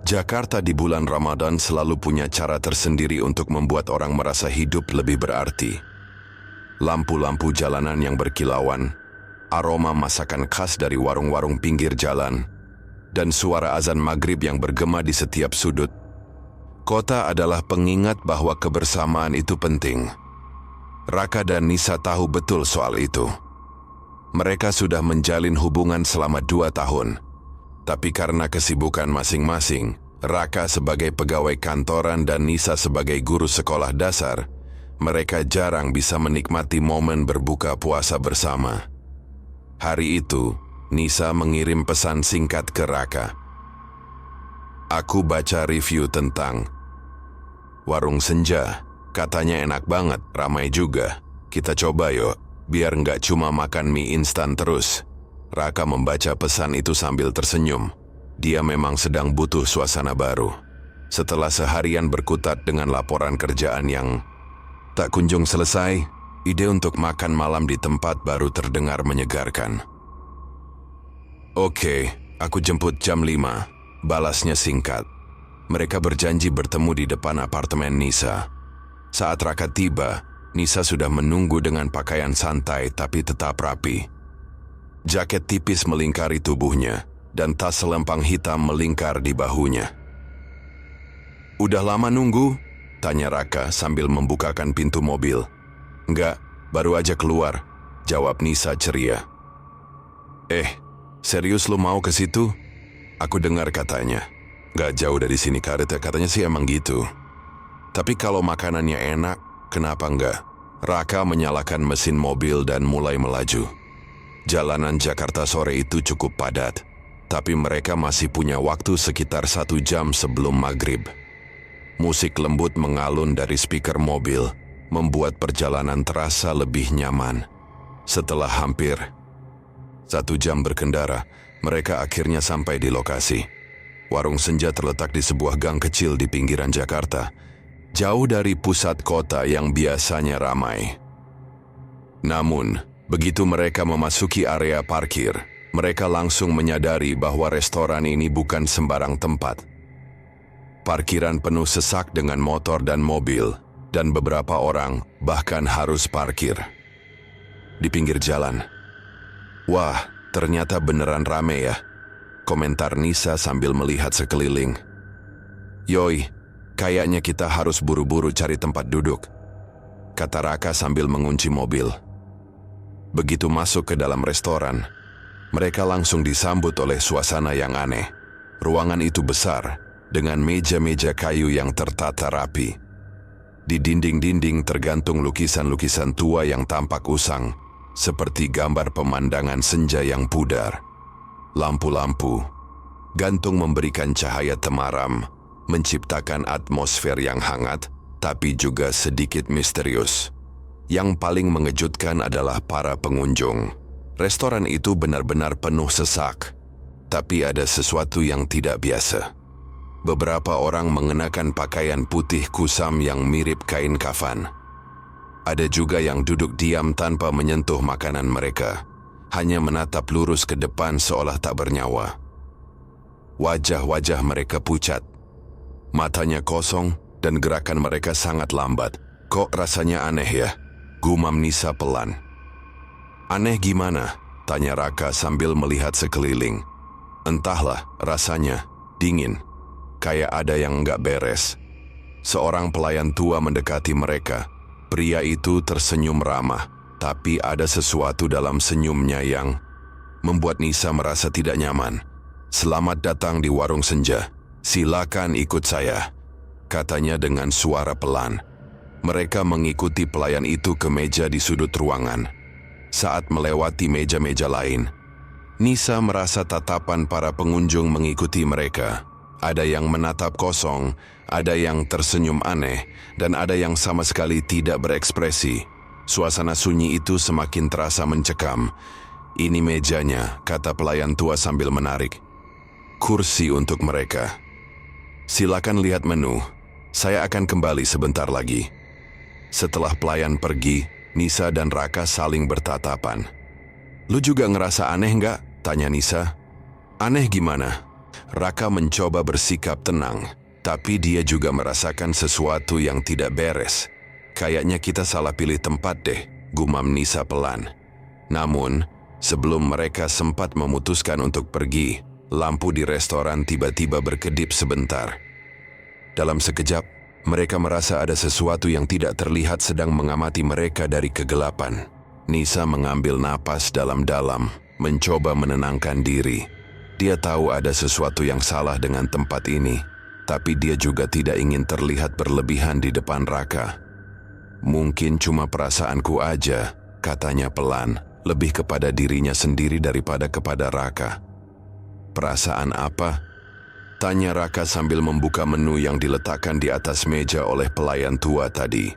Jakarta di bulan Ramadan selalu punya cara tersendiri untuk membuat orang merasa hidup lebih berarti. Lampu-lampu jalanan yang berkilauan, aroma masakan khas dari warung-warung pinggir jalan, dan suara azan maghrib yang bergema di setiap sudut. Kota adalah pengingat bahwa kebersamaan itu penting. Raka dan Nisa tahu betul soal itu. Mereka sudah menjalin hubungan selama 2 tahun. Tapi karena kesibukan masing-masing, Raka sebagai pegawai kantoran dan Nisa sebagai guru sekolah dasar, mereka jarang bisa menikmati momen berbuka puasa bersama. Hari itu, Nisa mengirim pesan singkat ke Raka. Aku baca review tentang warung senja. Katanya enak banget, ramai juga. Kita coba yuk, biar nggak cuma makan mie instan terus. Raka membaca pesan itu sambil tersenyum. Dia memang sedang butuh suasana baru. Setelah seharian berkutat dengan laporan kerjaan yang tak kunjung selesai, ide untuk makan malam di tempat baru terdengar menyegarkan. Oke, aku jemput jam 5, balasnya singkat. Mereka berjanji bertemu di depan apartemen Nisa. Saat Raka tiba, Nisa sudah menunggu dengan pakaian santai tapi tetap rapi. Jaket tipis melingkari tubuhnya, dan tas selempang hitam melingkar di bahunya. Udah lama nunggu? Tanya Raka sambil membukakan pintu mobil. Enggak, baru aja keluar, jawab Nisa ceria. Serius lu mau ke situ? Aku dengar katanya. Gak jauh dari sini katanya sih emang gitu. Tapi kalau makanannya enak, kenapa enggak? Raka menyalakan mesin mobil dan mulai melaju. Jalanan Jakarta sore itu cukup padat, tapi mereka masih punya waktu sekitar 1 jam sebelum maghrib. Musik lembut mengalun dari speaker mobil, membuat perjalanan terasa lebih nyaman. Setelah hampir 1 jam berkendara, mereka akhirnya sampai di lokasi. Warung senja terletak di sebuah gang kecil di pinggiran Jakarta, jauh dari pusat kota yang biasanya ramai. Namun, begitu mereka memasuki area parkir, mereka langsung menyadari bahwa restoran ini bukan sembarang tempat. Parkiran penuh sesak dengan motor dan mobil, dan beberapa orang bahkan harus parkir di pinggir jalan. Wah, ternyata beneran rame ya, komentar Nisa sambil melihat sekeliling. Yoi, kayaknya kita harus buru-buru cari tempat duduk, kata Raka sambil mengunci mobil. Begitu masuk ke dalam restoran, mereka langsung disambut oleh suasana yang aneh. Ruangan itu besar, dengan meja-meja kayu yang tertata rapi. Di dinding-dinding tergantung lukisan-lukisan tua yang tampak usang, seperti gambar pemandangan senja yang pudar. Lampu-lampu gantung memberikan cahaya temaram, menciptakan atmosfer yang hangat, tapi juga sedikit misterius. Yang paling mengejutkan adalah para pengunjung. Restoran itu benar-benar penuh sesak, tapi ada sesuatu yang tidak biasa. Beberapa orang mengenakan pakaian putih kusam yang mirip kain kafan. Ada juga yang duduk diam tanpa menyentuh makanan mereka, hanya menatap lurus ke depan seolah tak bernyawa. Wajah-wajah mereka pucat, matanya kosong, dan gerakan mereka sangat lambat. Kok rasanya aneh ya? Gumam Nisa pelan. Aneh gimana? Tanya Raka sambil melihat sekeliling. Entahlah, rasanya dingin, kayak ada yang nggak beres. Seorang pelayan tua mendekati mereka. Pria itu tersenyum ramah, tapi ada sesuatu dalam senyumnya yang membuat Nisa merasa tidak nyaman. Selamat datang di warung senja. Silakan ikut saya, katanya dengan suara pelan. Mereka mengikuti pelayan itu ke meja di sudut ruangan. Saat melewati meja-meja lain, Nisa merasa tatapan para pengunjung mengikuti mereka. Ada yang menatap kosong, ada yang tersenyum aneh, dan ada yang sama sekali tidak berekspresi. Suasana sunyi itu semakin terasa mencekam. Ini mejanya, kata pelayan tua sambil menarik kursi untuk mereka. Silakan lihat menu, saya akan kembali sebentar lagi. Setelah pelayan pergi, Nisa dan Raka saling bertatapan. Lu juga ngerasa aneh nggak? Tanya Nisa. Aneh gimana? Raka mencoba bersikap tenang, tapi dia juga merasakan sesuatu yang tidak beres. Kayaknya kita salah pilih tempat deh, gumam Nisa pelan. Namun, sebelum mereka sempat memutuskan untuk pergi, lampu di restoran tiba-tiba berkedip sebentar. Dalam sekejap, mereka merasa ada sesuatu yang tidak terlihat sedang mengamati mereka dari kegelapan. Nisa mengambil napas dalam-dalam, mencoba menenangkan diri. Dia tahu ada sesuatu yang salah dengan tempat ini, tapi dia juga tidak ingin terlihat berlebihan di depan Raka. Mungkin cuma perasaanku aja, katanya pelan, lebih kepada dirinya sendiri daripada kepada Raka. Perasaan apa? Tanya Raka sambil membuka menu yang diletakkan di atas meja oleh pelayan tua tadi.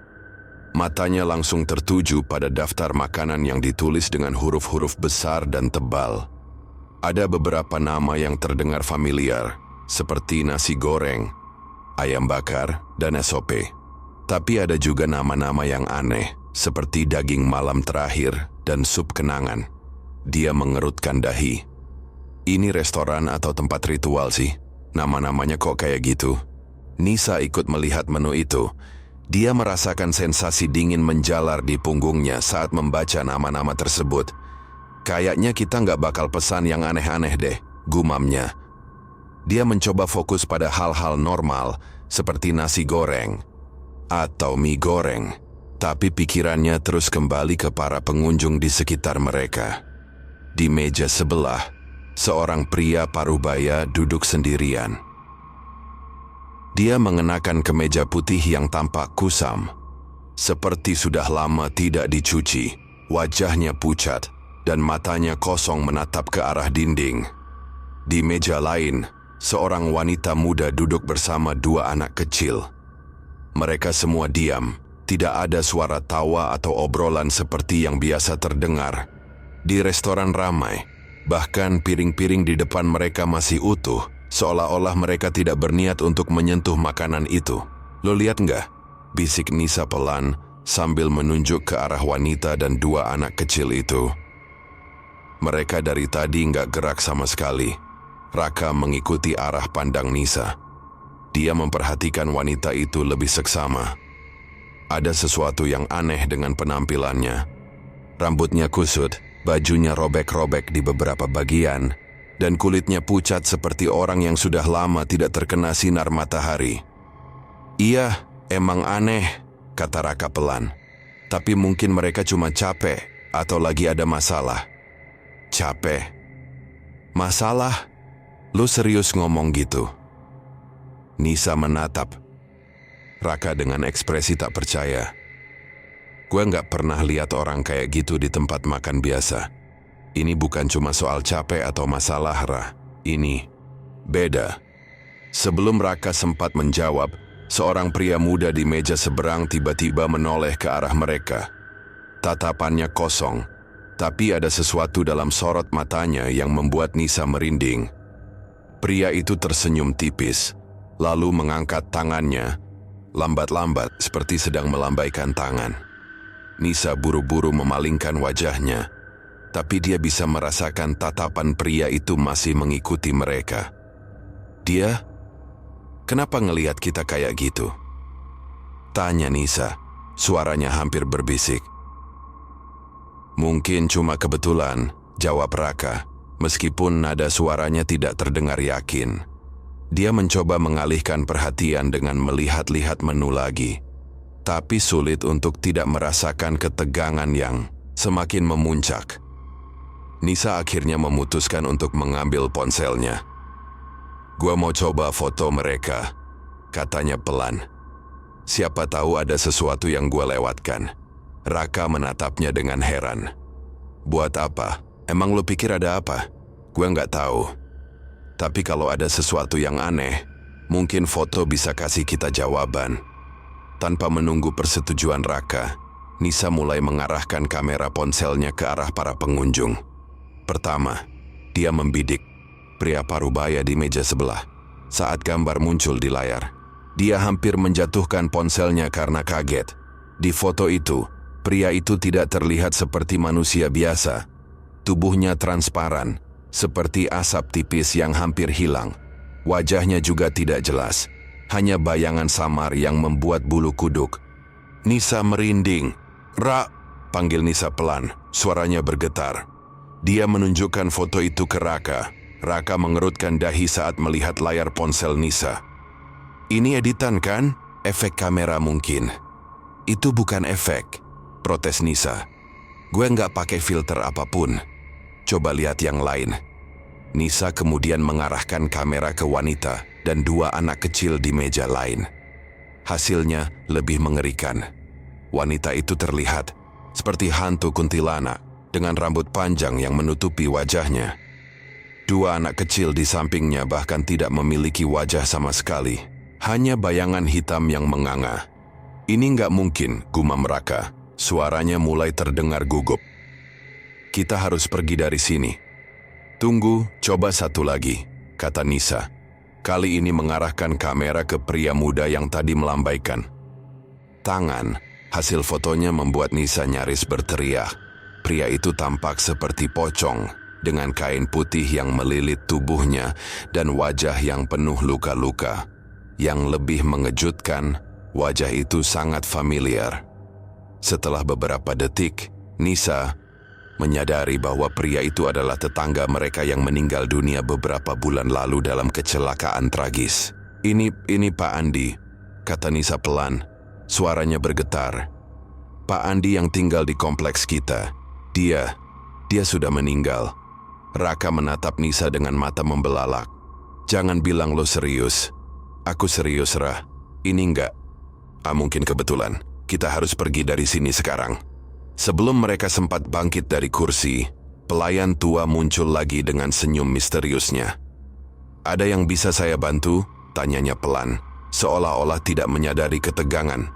Matanya langsung tertuju pada daftar makanan yang ditulis dengan huruf-huruf besar dan tebal. Ada beberapa nama yang terdengar familiar, seperti nasi goreng, ayam bakar, dan SOP. Tapi ada juga nama-nama yang aneh, seperti daging malam terakhir dan sup kenangan. Dia mengerutkan dahi. Ini restoran atau tempat ritual sih? Nama-namanya kok kayak gitu? Nisa ikut melihat menu itu. Dia merasakan sensasi dingin menjalar di punggungnya saat membaca nama-nama tersebut. Kayaknya kita nggak bakal pesan yang aneh-aneh deh, gumamnya. Dia mencoba fokus pada hal-hal normal seperti nasi goreng atau mie goreng. Tapi pikirannya terus kembali ke para pengunjung di sekitar mereka. Di meja sebelah, seorang pria parubaya duduk sendirian. Dia mengenakan kemeja putih yang tampak kusam. Seperti sudah lama tidak dicuci, wajahnya pucat dan matanya kosong menatap ke arah dinding. Di meja lain, seorang wanita muda duduk bersama dua anak kecil. Mereka semua diam, tidak ada suara tawa atau obrolan seperti yang biasa terdengar. Di restoran ramai, bahkan piring-piring di depan mereka masih utuh, seolah-olah mereka tidak berniat untuk menyentuh makanan itu. Lo lihat nggak? Bisik Nisa pelan sambil menunjuk ke arah wanita dan dua anak kecil itu. Mereka dari tadi nggak gerak sama sekali. Raka mengikuti arah pandang Nisa. Dia memperhatikan wanita itu lebih seksama. Ada sesuatu yang aneh dengan penampilannya. Rambutnya kusut, bajunya robek-robek di beberapa bagian, dan kulitnya pucat seperti orang yang sudah lama tidak terkena sinar matahari. Iya, emang aneh, kata Raka pelan. Tapi mungkin mereka cuma capek atau lagi ada masalah. Capek? Masalah? Lu serius ngomong gitu? Nisa menatap Raka dengan ekspresi tak percaya. Gue nggak pernah lihat orang kayak gitu di tempat makan biasa. Ini bukan cuma soal capek atau masalah, Ra. Ini beda. Sebelum Raka sempat menjawab, seorang pria muda di meja seberang tiba-tiba menoleh ke arah mereka. Tatapannya kosong, tapi ada sesuatu dalam sorot matanya yang membuat Nisa merinding. Pria itu tersenyum tipis, lalu mengangkat tangannya, lambat-lambat seperti sedang melambaikan tangan. Nisa buru-buru memalingkan wajahnya, tapi dia bisa merasakan tatapan pria itu masih mengikuti mereka. Dia, kenapa ngelihat kita kayak gitu? Tanya Nisa, suaranya hampir berbisik. Mungkin cuma kebetulan, jawab Raka, meskipun nada suaranya tidak terdengar yakin. Dia mencoba mengalihkan perhatian dengan melihat-lihat menu lagi, tapi sulit untuk tidak merasakan ketegangan yang semakin memuncak. Nisa akhirnya memutuskan untuk mengambil ponselnya. Gua mau coba foto mereka, katanya pelan. Siapa tahu ada sesuatu yang gua lewatkan. Raka menatapnya dengan heran. Buat apa? Emang lu pikir ada apa? Gua nggak tahu. Tapi kalau ada sesuatu yang aneh, mungkin foto bisa kasih kita jawaban. Tanpa menunggu persetujuan Raka, Nisa mulai mengarahkan kamera ponselnya ke arah para pengunjung. Pertama, dia membidik pria parubaya di meja sebelah. Saat gambar muncul di layar, dia hampir menjatuhkan ponselnya karena kaget. Di foto itu, pria itu tidak terlihat seperti manusia biasa. Tubuhnya transparan, seperti asap tipis yang hampir hilang. Wajahnya juga tidak jelas, hanya bayangan samar yang membuat bulu kuduk. Nisa merinding. "Ra," panggil Nisa pelan, suaranya bergetar. Dia menunjukkan foto itu ke Raka. Raka mengerutkan dahi saat melihat layar ponsel Nisa. "Ini editan kan? Efek kamera mungkin." "Itu bukan efek," protes Nisa. "Gue nggak pakai filter apapun. Coba lihat yang lain." Nisa kemudian mengarahkan kamera ke wanita dan dua anak kecil di meja lain. Hasilnya lebih mengerikan. Wanita itu terlihat seperti hantu kuntilanak dengan rambut panjang yang menutupi wajahnya. Dua anak kecil di sampingnya bahkan tidak memiliki wajah sama sekali. Hanya bayangan hitam yang menganga. "Ini nggak mungkin," gumam Raka. Suaranya mulai terdengar gugup. "Kita harus pergi dari sini." "Tunggu, coba satu lagi," kata Nisa. Kali ini mengarahkan kamera ke pria muda yang tadi melambaikan tangan. Hasil fotonya membuat Nisa nyaris berteriak. Pria itu tampak seperti pocong, dengan kain putih yang melilit tubuhnya dan wajah yang penuh luka-luka. Yang lebih mengejutkan, wajah itu sangat familiar. Setelah beberapa detik, Nisa menyadari bahwa pria itu adalah tetangga mereka yang meninggal dunia beberapa bulan lalu dalam kecelakaan tragis. Ini Pak Andi," kata Nisa pelan. Suaranya bergetar. "Pak Andi yang tinggal di kompleks kita. Dia sudah meninggal." Raka menatap Nisa dengan mata membelalak. "Jangan bilang lo serius." "Aku serius, Rah. Ini enggak. Mungkin kebetulan. Kita harus pergi dari sini sekarang." Sebelum mereka sempat bangkit dari kursi, pelayan tua muncul lagi dengan senyum misteriusnya. "Ada yang bisa saya bantu?" tanyanya pelan, seolah-olah tidak menyadari ketegangan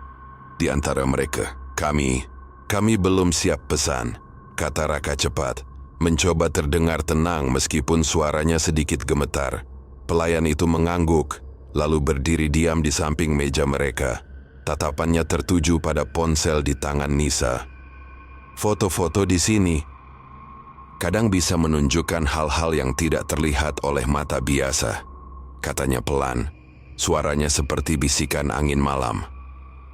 di antara mereka. Kami belum siap pesan," kata Raka cepat, mencoba terdengar tenang meskipun suaranya sedikit gemetar. Pelayan itu mengangguk, lalu berdiri diam di samping meja mereka. Tatapannya tertuju pada ponsel di tangan Nisa. "Foto-foto di sini kadang bisa menunjukkan hal-hal yang tidak terlihat oleh mata biasa," katanya pelan. Suaranya seperti bisikan angin malam.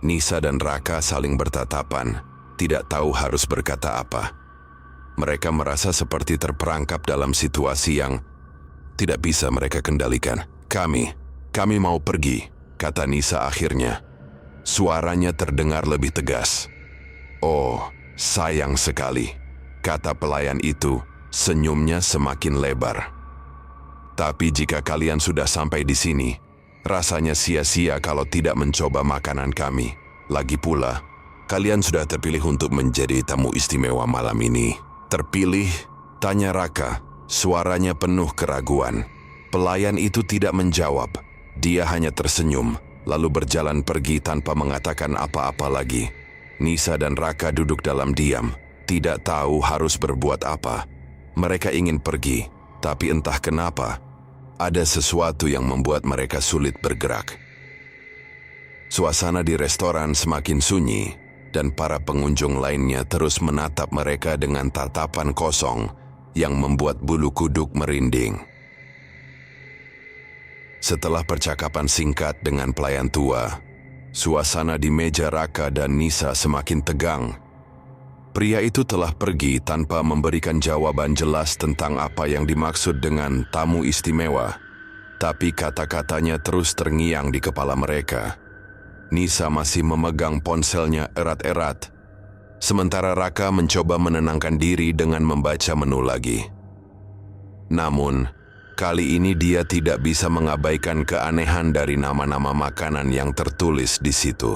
Nisa dan Raka saling bertatapan, tidak tahu harus berkata apa. Mereka merasa seperti terperangkap dalam situasi yang tidak bisa mereka kendalikan. Kami mau pergi," kata Nisa akhirnya. Suaranya terdengar lebih tegas. "Oh, sayang sekali," kata pelayan itu, senyumnya semakin lebar. "Tapi jika kalian sudah sampai di sini, rasanya sia-sia kalau tidak mencoba makanan kami. Lagi pula, kalian sudah terpilih untuk menjadi tamu istimewa malam ini." "Terpilih?" tanya Raka, suaranya penuh keraguan. Pelayan itu tidak menjawab, dia hanya tersenyum, lalu berjalan pergi tanpa mengatakan apa-apa lagi. Nisa dan Raka duduk dalam diam, tidak tahu harus berbuat apa. Mereka ingin pergi, tapi entah kenapa, ada sesuatu yang membuat mereka sulit bergerak. Suasana di restoran semakin sunyi, dan para pengunjung lainnya terus menatap mereka dengan tatapan kosong yang membuat bulu kuduk merinding. Setelah percakapan singkat dengan pelayan tua, suasana di meja Raka dan Nisa semakin tegang. Pria itu telah pergi tanpa memberikan jawaban jelas tentang apa yang dimaksud dengan tamu istimewa, tapi kata-katanya terus terngiang di kepala mereka. Nisa masih memegang ponselnya erat-erat, sementara Raka mencoba menenangkan diri dengan membaca menu lagi. Namun, kali ini dia tidak bisa mengabaikan keanehan dari nama-nama makanan yang tertulis di situ.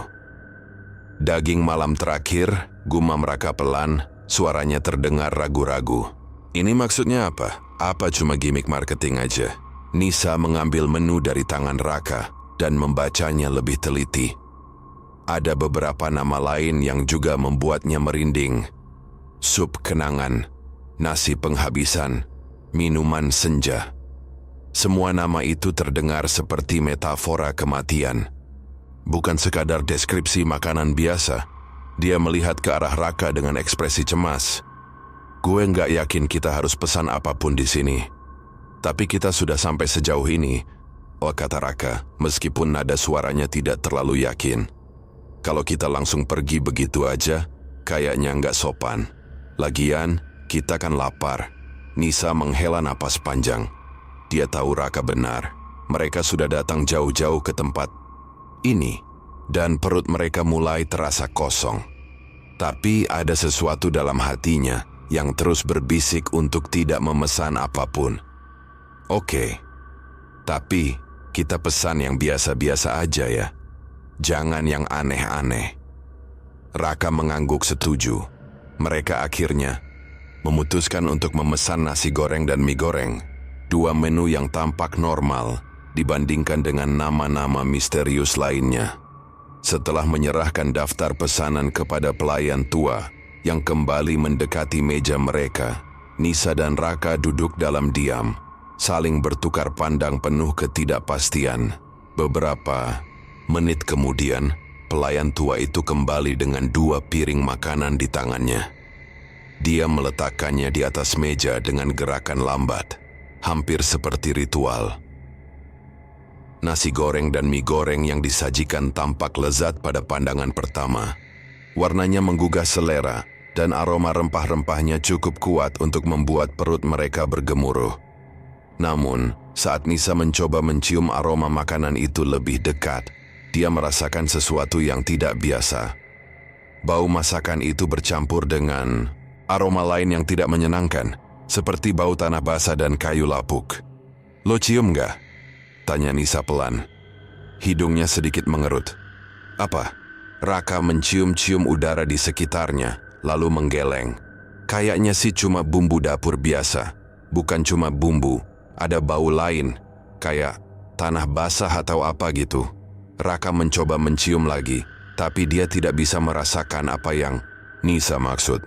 "Daging malam terakhir," gumam Raka pelan, suaranya terdengar ragu-ragu. "Ini maksudnya apa? Apa cuma gimmick marketing aja?" Nisa mengambil menu dari tangan Raka dan membacanya lebih teliti. Ada beberapa nama lain yang juga membuatnya merinding. Sup kenangan, nasi penghabisan, minuman senja. Semua nama itu terdengar seperti metafora kematian. Bukan sekadar deskripsi makanan biasa. Dia melihat ke arah Raka dengan ekspresi cemas. "Gue nggak yakin kita harus pesan apapun di sini. Tapi kita sudah sampai sejauh ini. Oh, kata Raka, meskipun nada suaranya tidak terlalu yakin. Kalau kita langsung pergi begitu aja, kayaknya nggak sopan. Lagian, kita kan lapar. Nisa menghela napas panjang. Dia tahu Raka benar. Mereka sudah datang jauh-jauh ke tempat ini, dan perut mereka mulai terasa kosong. Tapi ada sesuatu dalam hatinya yang terus berbisik untuk tidak memesan apapun. Oke, tapi kita pesan yang biasa-biasa aja ya. Jangan yang aneh-aneh. Raka mengangguk setuju. Mereka akhirnya memutuskan untuk memesan nasi goreng dan mie goreng. Dua menu yang tampak normal dibandingkan dengan nama-nama misterius lainnya. Setelah menyerahkan daftar pesanan kepada pelayan tua yang kembali mendekati meja mereka, Nisa dan Raka duduk dalam diam, saling bertukar pandang penuh ketidakpastian. Beberapa menit kemudian, pelayan tua itu kembali dengan 2 piring makanan di tangannya. Dia meletakkannya di atas meja dengan gerakan lambat, hampir seperti ritual. Nasi goreng dan mie goreng yang disajikan tampak lezat pada pandangan pertama. Warnanya menggugah selera, dan aroma rempah-rempahnya cukup kuat untuk membuat perut mereka bergemuruh. Namun, saat Nisa mencoba mencium aroma makanan itu lebih dekat, dia merasakan sesuatu yang tidak biasa. Bau masakan itu bercampur dengan aroma lain yang tidak menyenangkan, seperti bau tanah basah dan kayu lapuk. "Lo cium nggak?" tanya Nisa pelan. Hidungnya sedikit mengerut. "Apa?" Raka mencium-cium udara di sekitarnya, lalu menggeleng. "Kayaknya sih cuma bumbu dapur biasa. Bukan cuma bumbu, ada bau lain, kayak tanah basah atau apa gitu." Raka mencoba mencium lagi, tapi dia tidak bisa merasakan apa yang Nisa maksud.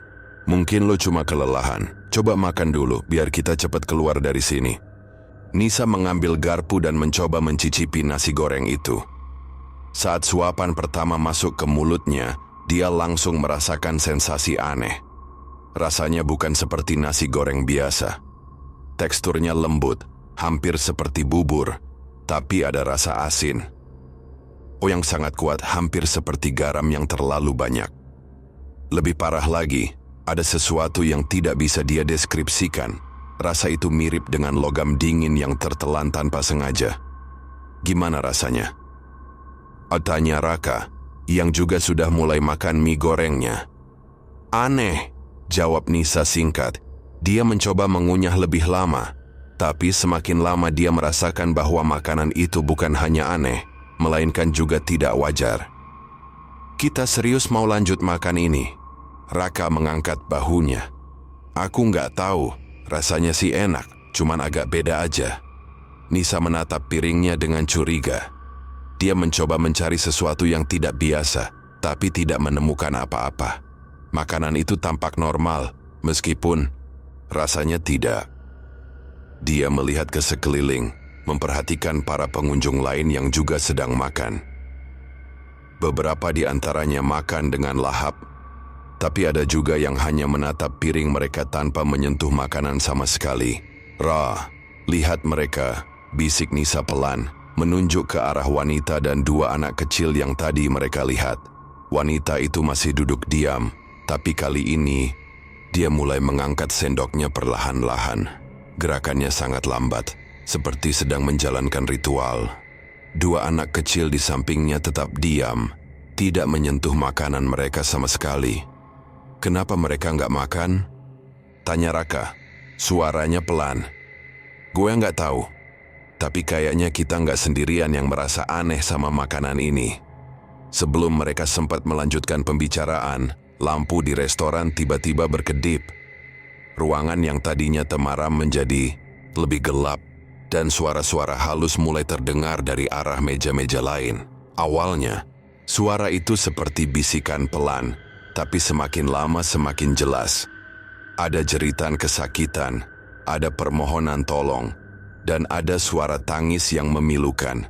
"Mungkin lo cuma kelelahan. Coba makan dulu, biar kita cepat keluar dari sini." Nisa mengambil garpu dan mencoba mencicipi nasi goreng itu. Saat suapan pertama masuk ke mulutnya, dia langsung merasakan sensasi aneh. Rasanya bukan seperti nasi goreng biasa. Teksturnya lembut, hampir seperti bubur, tapi ada rasa asin. Yang sangat kuat, hampir seperti garam yang terlalu banyak. Lebih parah lagi, ada sesuatu yang tidak bisa dia deskripsikan. Rasa itu mirip dengan logam dingin yang tertelan tanpa sengaja. "Gimana rasanya?" tanya Raka, yang juga sudah mulai makan mie gorengnya. "Aneh," jawab Nisa singkat. Dia mencoba mengunyah lebih lama, tapi semakin lama dia merasakan bahwa makanan itu bukan hanya aneh, melainkan juga tidak wajar. "Kita serius mau lanjut makan ini?" Raka mengangkat bahunya. "Aku nggak tahu. Rasanya sih enak, cuman agak beda aja." Nisa menatap piringnya dengan curiga. Dia mencoba mencari sesuatu yang tidak biasa, tapi tidak menemukan apa-apa. Makanan itu tampak normal, meskipun rasanya tidak. Dia melihat ke sekeliling, memperhatikan para pengunjung lain yang juga sedang makan. Beberapa di antaranya makan dengan lahap, tapi ada juga yang hanya menatap piring mereka tanpa menyentuh makanan sama sekali. Lihat mereka," bisik Nisa pelan, menunjuk ke arah wanita dan 2 anak kecil yang tadi mereka lihat. Wanita itu masih duduk diam, tapi kali ini dia mulai mengangkat sendoknya perlahan-lahan. Gerakannya sangat lambat, seperti sedang menjalankan ritual. 2 anak kecil di sampingnya tetap diam, tidak menyentuh makanan mereka sama sekali. "Kenapa mereka nggak makan?" tanya Raka. Suaranya pelan. "Gue nggak tahu, tapi kayaknya kita nggak sendirian yang merasa aneh sama makanan ini." Sebelum mereka sempat melanjutkan pembicaraan, lampu di restoran tiba-tiba berkedip. Ruangan yang tadinya temaram menjadi lebih gelap, dan suara-suara halus mulai terdengar dari arah meja-meja lain. Awalnya, suara itu seperti bisikan pelan, tapi semakin lama semakin jelas. Ada jeritan kesakitan, ada permohonan tolong, dan ada suara tangis yang memilukan.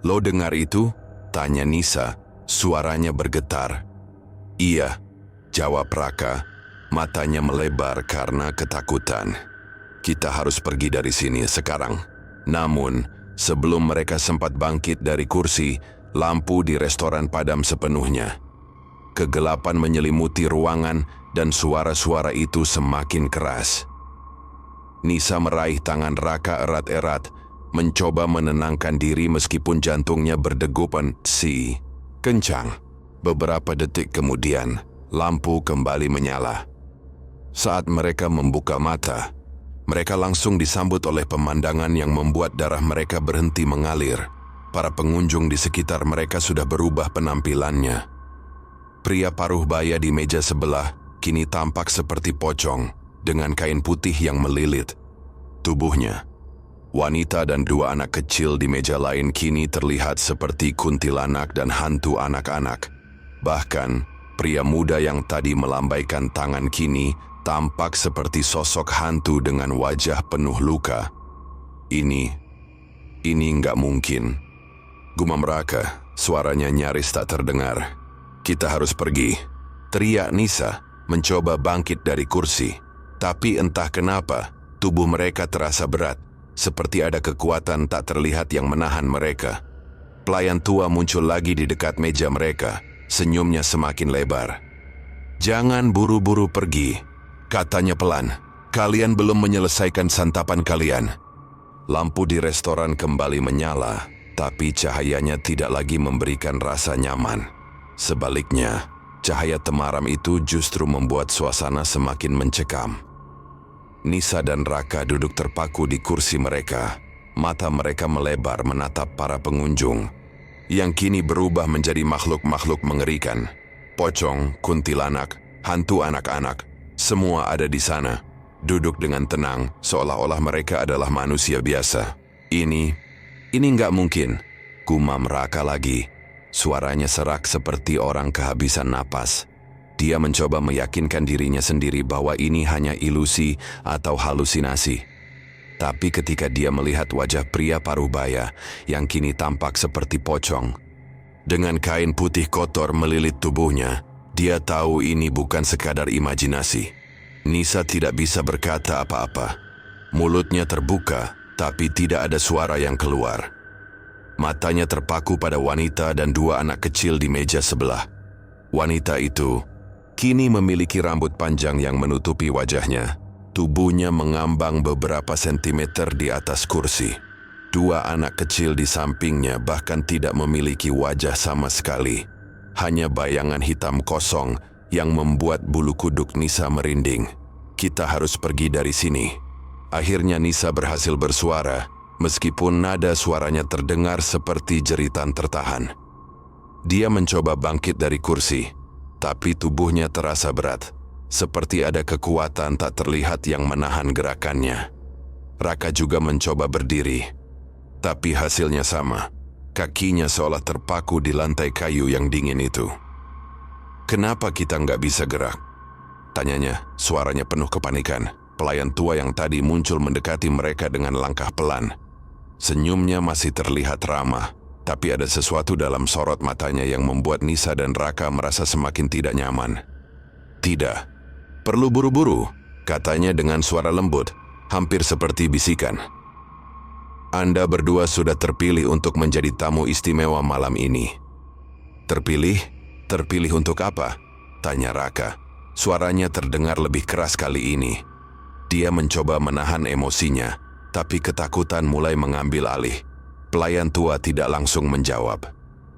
"Lo dengar itu?" tanya Nisa, suaranya bergetar. "Iya," jawab Raka, matanya melebar karena ketakutan. "Kita harus pergi dari sini sekarang." Namun, Sebelum mereka sempat bangkit dari kursi, lampu di restoran padam sepenuhnya. Kegelapan menyelimuti ruangan dan suara-suara itu semakin keras. Nisa meraih tangan Raka erat-erat, mencoba menenangkan diri meskipun jantungnya berdegupan kencang. Beberapa detik kemudian, lampu kembali menyala. Saat mereka membuka mata, mereka langsung disambut oleh pemandangan yang membuat darah mereka berhenti mengalir. Para pengunjung di sekitar mereka sudah berubah penampilannya. Pria paruh baya di meja sebelah kini tampak seperti pocong dengan kain putih yang melilit tubuhnya. Wanita dan 2 anak kecil di meja lain kini terlihat seperti kuntilanak dan hantu anak-anak. Bahkan, pria muda yang tadi melambaikan tangan kini tampak seperti sosok hantu dengan wajah penuh luka. Ini nggak mungkin. Gumam Raka, suaranya nyaris tak terdengar. Kita harus pergi, teriak Nisa, mencoba bangkit dari kursi. Tapi entah kenapa, tubuh mereka terasa berat, seperti ada kekuatan tak terlihat yang menahan mereka. Pelayan tua muncul lagi di dekat meja mereka, senyumnya semakin lebar. Jangan buru-buru pergi, katanya pelan. Kalian belum menyelesaikan santapan kalian. Lampu di restoran kembali menyala, tapi cahayanya tidak lagi memberikan rasa nyaman. Sebaliknya, cahaya temaram itu justru membuat suasana semakin mencekam. Nisa dan Raka duduk terpaku di kursi mereka. Mata mereka melebar menatap para pengunjung, yang kini berubah menjadi makhluk-makhluk mengerikan. Pocong, kuntilanak, hantu anak-anak, semua ada di sana, duduk dengan tenang, seolah-olah mereka adalah manusia biasa. Ini nggak mungkin, gumam Raka lagi. Suaranya serak seperti orang kehabisan napas. Dia mencoba meyakinkan dirinya sendiri bahwa ini hanya ilusi atau halusinasi. Tapi ketika dia melihat wajah pria parubaya yang kini tampak seperti pocong, dengan kain putih kotor melilit tubuhnya, dia tahu ini bukan sekadar imajinasi. Nisa tidak bisa berkata apa-apa. Mulutnya terbuka, tapi tidak ada suara yang keluar. Matanya terpaku pada wanita dan 2 anak kecil di meja sebelah. Wanita itu kini memiliki rambut panjang yang menutupi wajahnya. Tubuhnya mengambang beberapa sentimeter di atas kursi. 2 anak kecil di sampingnya bahkan tidak memiliki wajah sama sekali. Hanya bayangan hitam kosong yang membuat bulu kuduk Nisa merinding. Kita harus pergi dari sini. Akhirnya Nisa berhasil bersuara, meskipun nada suaranya terdengar seperti jeritan tertahan. Dia mencoba bangkit dari kursi, tapi tubuhnya terasa berat, seperti ada kekuatan tak terlihat yang menahan gerakannya. Raka juga mencoba berdiri, tapi hasilnya sama. Kakinya seolah terpaku di lantai kayu yang dingin itu. Kenapa kita nggak bisa gerak? Tanyanya, suaranya penuh kepanikan. Pelayan tua yang tadi muncul mendekati mereka dengan langkah pelan. Senyumnya masih terlihat ramah, tapi ada sesuatu dalam sorot matanya yang membuat Nisa dan Raka merasa semakin tidak nyaman. Tidak, perlu buru-buru, katanya dengan suara lembut, hampir seperti bisikan. Anda berdua sudah terpilih untuk menjadi tamu istimewa malam ini. Terpilih? Terpilih untuk apa? Tanya Raka. Suaranya terdengar lebih keras kali ini. Dia mencoba menahan emosinya, tapi ketakutan mulai mengambil alih. Pelayan tua tidak langsung menjawab.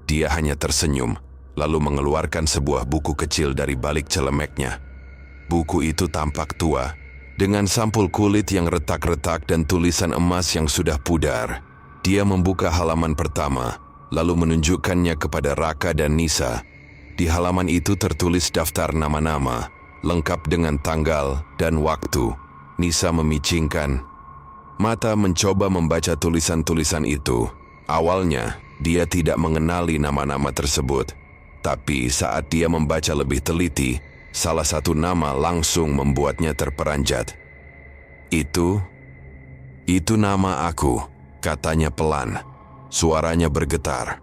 Dia hanya tersenyum, lalu mengeluarkan sebuah buku kecil dari balik celemeknya. Buku itu tampak tua, dengan sampul kulit yang retak-retak dan tulisan emas yang sudah pudar. Dia membuka halaman pertama, lalu menunjukkannya kepada Raka dan Nisa. Di halaman itu tertulis daftar nama-nama, lengkap dengan tanggal dan waktu. Nisa memicingkan mata mencoba membaca tulisan-tulisan itu. Awalnya, dia tidak mengenali nama-nama tersebut. Tapi saat dia membaca lebih teliti, salah satu nama langsung membuatnya terperanjat. Itu nama aku, katanya pelan. Suaranya bergetar.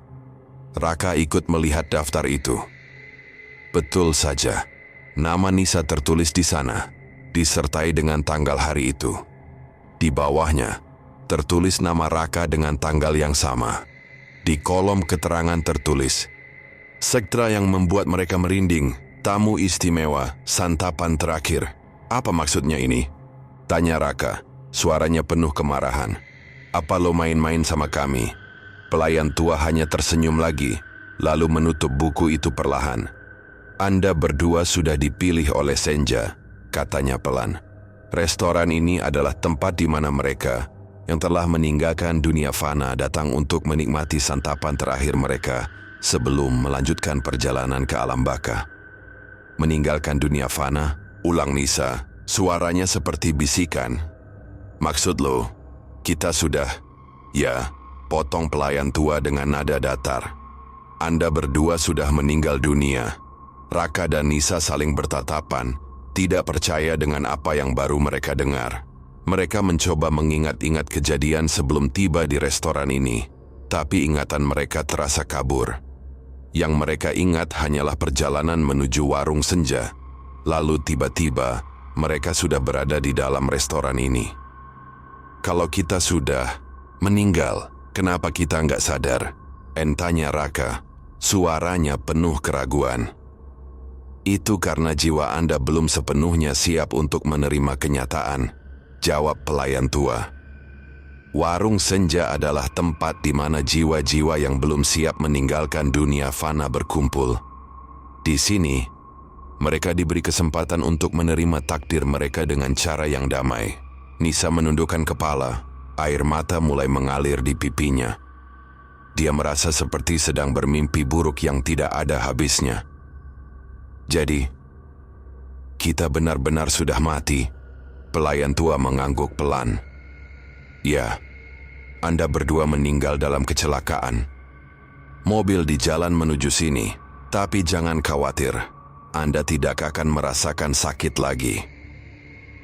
Raka ikut melihat daftar itu. Betul saja, nama Nisa tertulis di sana, disertai dengan tanggal hari itu. Di bawahnya, tertulis nama Raka dengan tanggal yang sama. Di kolom keterangan tertulis, "Sektra yang membuat mereka merinding, tamu istimewa, santapan terakhir." "Apa maksudnya ini?" tanya Raka. Suaranya penuh kemarahan. "Apa lo main-main sama kami?" Pelayan tua hanya tersenyum lagi, lalu menutup buku itu perlahan. "Anda berdua sudah dipilih oleh Senja," katanya pelan. "Restoran ini adalah tempat di mana mereka yang telah meninggalkan dunia fana datang untuk menikmati santapan terakhir mereka sebelum melanjutkan perjalanan ke alam baka." "Meninggalkan dunia fana?" ulang Nisa, suaranya seperti bisikan. "Maksud lo, kita sudah..." "Ya," potong pelayan tua dengan nada datar. "Anda berdua sudah meninggal dunia." Raka dan Nisa saling bertatapan, tidak percaya dengan apa yang baru mereka dengar. Mereka mencoba mengingat-ingat kejadian sebelum tiba di restoran ini, tapi ingatan mereka terasa kabur. Yang mereka ingat hanyalah perjalanan menuju warung senja. Lalu tiba-tiba, mereka sudah berada di dalam restoran ini. "Kalau kita sudah meninggal, kenapa kita nggak sadar?" tanya Raka, suaranya penuh keraguan. "Itu karena jiwa Anda belum sepenuhnya siap untuk menerima kenyataan," jawab pelayan tua. "Warung senja adalah tempat di mana jiwa-jiwa yang belum siap meninggalkan dunia fana berkumpul. Di sini, mereka diberi kesempatan untuk menerima takdir mereka dengan cara yang damai." Nisa menundukkan kepala, air mata mulai mengalir di pipinya. Dia merasa seperti sedang bermimpi buruk yang tidak ada habisnya. "Jadi, kita benar-benar sudah mati?" Pelayan tua mengangguk pelan. "Ya, Anda berdua meninggal dalam kecelakaan. Mobil di jalan menuju sini, tapi jangan khawatir, Anda tidak akan merasakan sakit lagi.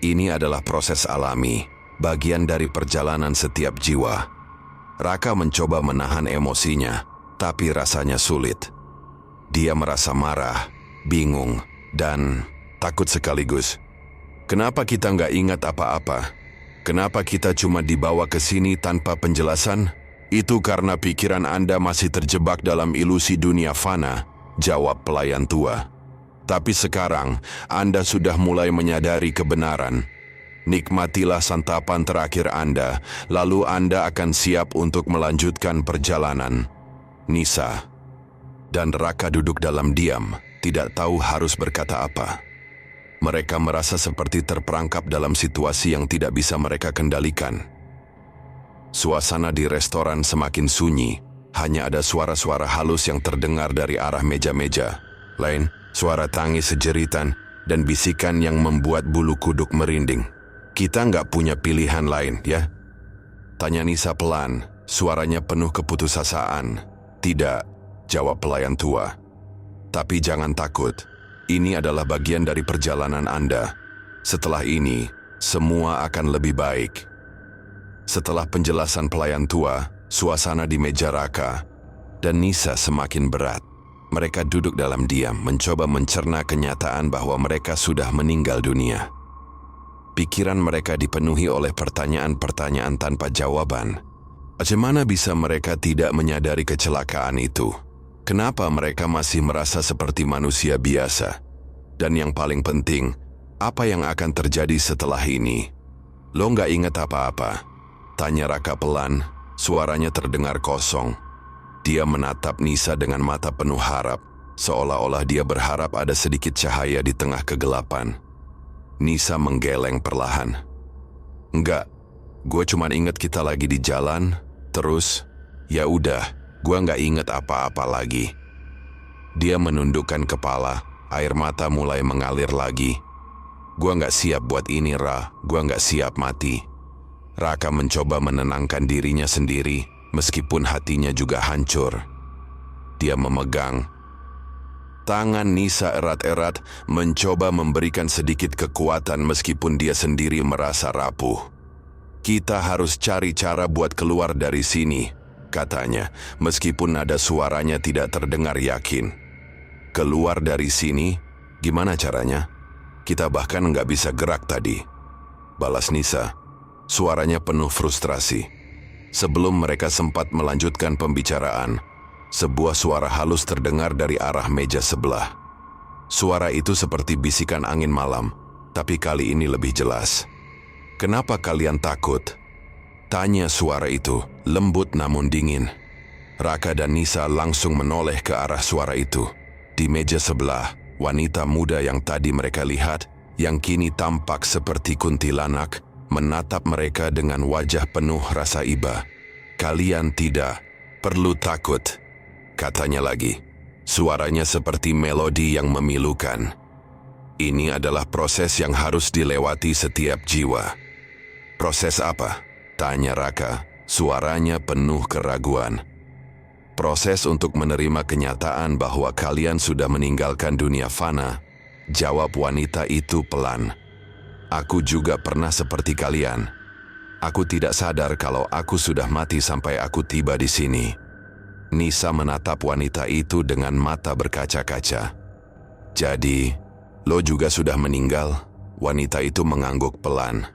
Ini adalah proses alami, bagian dari perjalanan setiap jiwa." Raka mencoba menahan emosinya, tapi rasanya sulit. Dia merasa marah, bingung, dan takut sekaligus. "Kenapa kita nggak ingat apa-apa? Kenapa kita cuma dibawa ke sini tanpa penjelasan?" "Itu karena pikiran Anda masih terjebak dalam ilusi dunia fana," jawab pelayan tua. "Tapi sekarang, Anda sudah mulai menyadari kebenaran. Nikmatilah santapan terakhir Anda, lalu Anda akan siap untuk melanjutkan perjalanan." Nisa dan Raka duduk dalam diam, tidak tahu harus berkata apa. Mereka merasa seperti terperangkap dalam situasi yang tidak bisa mereka kendalikan. Suasana di restoran semakin sunyi, hanya ada suara-suara halus yang terdengar dari arah meja-meja lain, suara tangis sejeritan, dan bisikan yang membuat bulu kuduk merinding. "Kita nggak punya pilihan lain, ya?" tanya Nisa pelan, suaranya penuh keputusasaan. "Tidak," jawab pelayan tua. "Tapi jangan takut, ini adalah bagian dari perjalanan Anda. Setelah ini, semua akan lebih baik." Setelah penjelasan pelayan tua, suasana di meja Raka dan Nisa semakin berat. Mereka duduk dalam diam, mencoba mencerna kenyataan bahwa mereka sudah meninggal dunia. Pikiran mereka dipenuhi oleh pertanyaan-pertanyaan tanpa jawaban. Bagaimana bisa mereka tidak menyadari kecelakaan itu? Kenapa mereka masih merasa seperti manusia biasa? Dan yang paling penting, apa yang akan terjadi setelah ini? "Lo nggak ingat apa-apa?" tanya Raka pelan, suaranya terdengar kosong. Dia menatap Nisa dengan mata penuh harap, seolah-olah dia berharap ada sedikit cahaya di tengah kegelapan. Nisa menggeleng perlahan. "Enggak, gue cuma ingat kita lagi di jalan, terus, ya udah, gue nggak ingat apa-apa lagi." Dia menundukkan kepala, air mata mulai mengalir lagi. "Gue nggak siap buat ini, Ra, gue nggak siap mati." Raka mencoba menenangkan dirinya sendiri, meskipun hatinya juga hancur. Dia memegang tangan Nisa erat-erat, mencoba memberikan sedikit kekuatan meskipun dia sendiri merasa rapuh. "Kita harus cari cara buat keluar dari sini," katanya, meskipun nada suaranya tidak terdengar yakin. "Keluar dari sini? Gimana caranya? Kita bahkan nggak bisa gerak tadi," balas Nisa. Suaranya penuh frustrasi. Sebelum mereka sempat melanjutkan pembicaraan, sebuah suara halus terdengar dari arah meja sebelah. Suara itu seperti bisikan angin malam, tapi kali ini lebih jelas. "Kenapa kalian takut?" tanya suara itu, lembut namun dingin. Raka dan Nisa langsung menoleh ke arah suara itu. Di meja sebelah, wanita muda yang tadi mereka lihat, yang kini tampak seperti kuntilanak, menatap mereka dengan wajah penuh rasa iba. "Kalian tidak perlu takut," katanya lagi. Suaranya seperti melodi yang memilukan. "Ini adalah proses yang harus dilewati setiap jiwa." "Proses apa?" tanya Raka, suaranya penuh keraguan. "Proses untuk menerima kenyataan bahwa kalian sudah meninggalkan dunia fana," jawab wanita itu pelan. "Aku juga pernah seperti kalian. Aku tidak sadar kalau aku sudah mati sampai aku tiba di sini." Nisa menatap wanita itu dengan mata berkaca-kaca. "Jadi, lo juga sudah meninggal?" Wanita itu mengangguk pelan.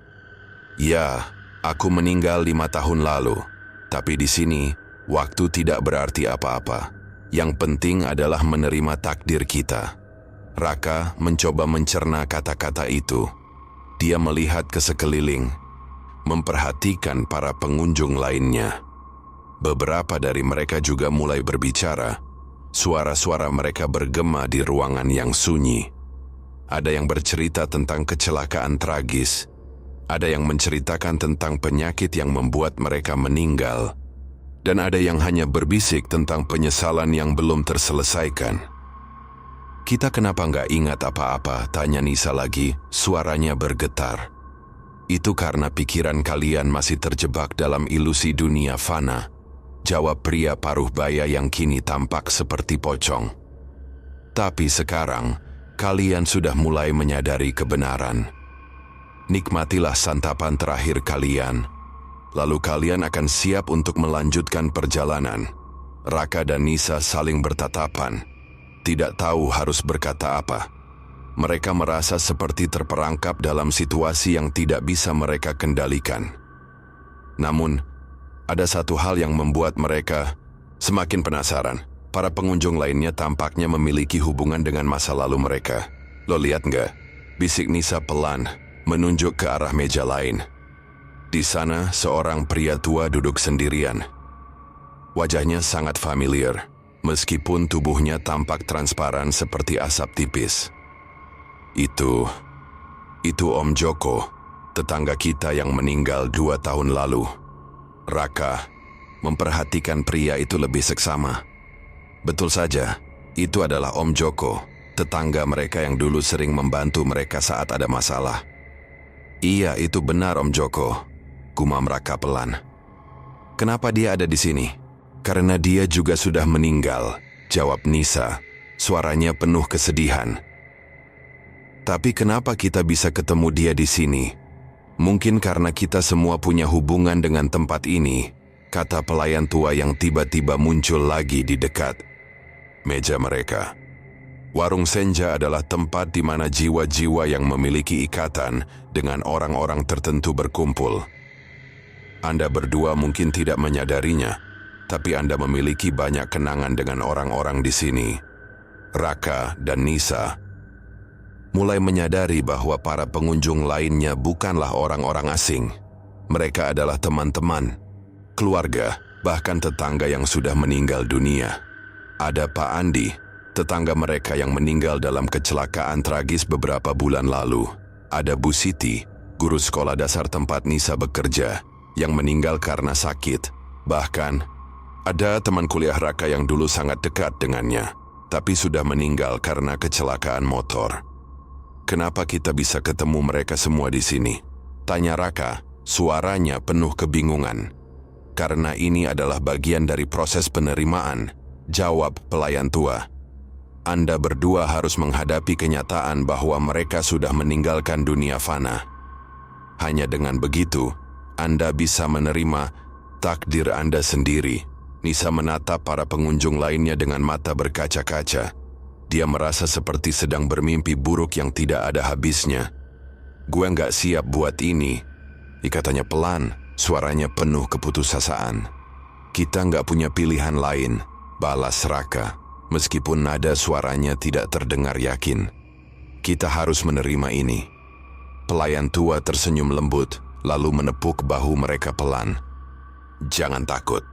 "Ya, aku meninggal 5 tahun lalu. Tapi di sini, waktu tidak berarti apa-apa. Yang penting adalah menerima takdir kita." Raka mencoba mencerna kata-kata itu. Dia melihat ke sekeliling, memperhatikan para pengunjung lainnya. Beberapa dari mereka juga mulai berbicara. Suara-suara mereka bergema di ruangan yang sunyi. Ada yang bercerita tentang kecelakaan tragis. Ada yang menceritakan tentang penyakit yang membuat mereka meninggal. Dan ada yang hanya berbisik tentang penyesalan yang belum terselesaikan. "Kita kenapa nggak ingat apa-apa?" tanya Nisa lagi, suaranya bergetar. "Itu karena pikiran kalian masih terjebak dalam ilusi dunia fana," jawab pria paruh baya yang kini tampak seperti pocong. "Tapi sekarang, kalian sudah mulai menyadari kebenaran. Nikmatilah santapan terakhir kalian. Lalu kalian akan siap untuk melanjutkan perjalanan." Raka dan Nisa saling bertatapan, tidak tahu harus berkata apa. Mereka merasa seperti terperangkap dalam situasi yang tidak bisa mereka kendalikan. Namun, ada satu hal yang membuat mereka semakin penasaran. Para pengunjung lainnya tampaknya memiliki hubungan dengan masa lalu mereka. "Lo lihat nggak?" bisik Nisa pelan, menunjuk ke arah meja lain. Di sana, seorang pria tua duduk sendirian. Wajahnya sangat familiar, meskipun tubuhnya tampak transparan seperti asap tipis. Itu Om Joko, tetangga kita yang meninggal 2 tahun lalu." Raka memperhatikan pria itu lebih seksama. "Betul saja, itu adalah Om Joko, tetangga mereka yang dulu sering membantu mereka saat ada masalah." "Iya, itu benar Om Joko," gumam Raka pelan. "Kenapa dia ada di sini?" "Karena dia juga sudah meninggal," jawab Nisa, suaranya penuh kesedihan. "Tapi kenapa kita bisa ketemu dia di sini?" "Mungkin karena kita semua punya hubungan dengan tempat ini," kata pelayan tua yang tiba-tiba muncul lagi di dekat meja mereka. Warung senja adalah tempat di mana jiwa-jiwa yang memiliki ikatan dengan orang-orang tertentu berkumpul. Anda berdua mungkin tidak menyadarinya, tapi Anda memiliki banyak kenangan dengan orang-orang di sini. Raka dan Nisa mulai menyadari bahwa para pengunjung lainnya bukanlah orang-orang asing. Mereka adalah teman-teman, keluarga, bahkan tetangga yang sudah meninggal dunia. Ada Pak Andi, tetangga mereka yang meninggal dalam kecelakaan tragis beberapa bulan lalu. Ada Bu Siti, guru sekolah dasar tempat Nisa bekerja, yang meninggal karena sakit. Bahkan, ada teman kuliah Raka yang dulu sangat dekat dengannya, tapi sudah meninggal karena kecelakaan motor. "Kenapa kita bisa ketemu mereka semua di sini?" tanya Raka, suaranya penuh kebingungan. "Karena ini adalah bagian dari proses penerimaan," jawab pelayan tua. "Anda berdua harus menghadapi kenyataan bahwa mereka sudah meninggalkan dunia fana. Hanya dengan begitu, Anda bisa menerima takdir Anda sendiri." Nisa menatap para pengunjung lainnya dengan mata berkaca-kaca. Dia merasa seperti sedang bermimpi buruk yang tidak ada habisnya. "Gue nggak siap buat ini," katanya pelan, Suaranya penuh keputusasaan. Kita nggak punya pilihan lain, balas Raka. Meskipun nada suaranya tidak terdengar yakin. Kita harus menerima ini. Pelayan tua tersenyum lembut, lalu menepuk bahu mereka pelan. Jangan takut.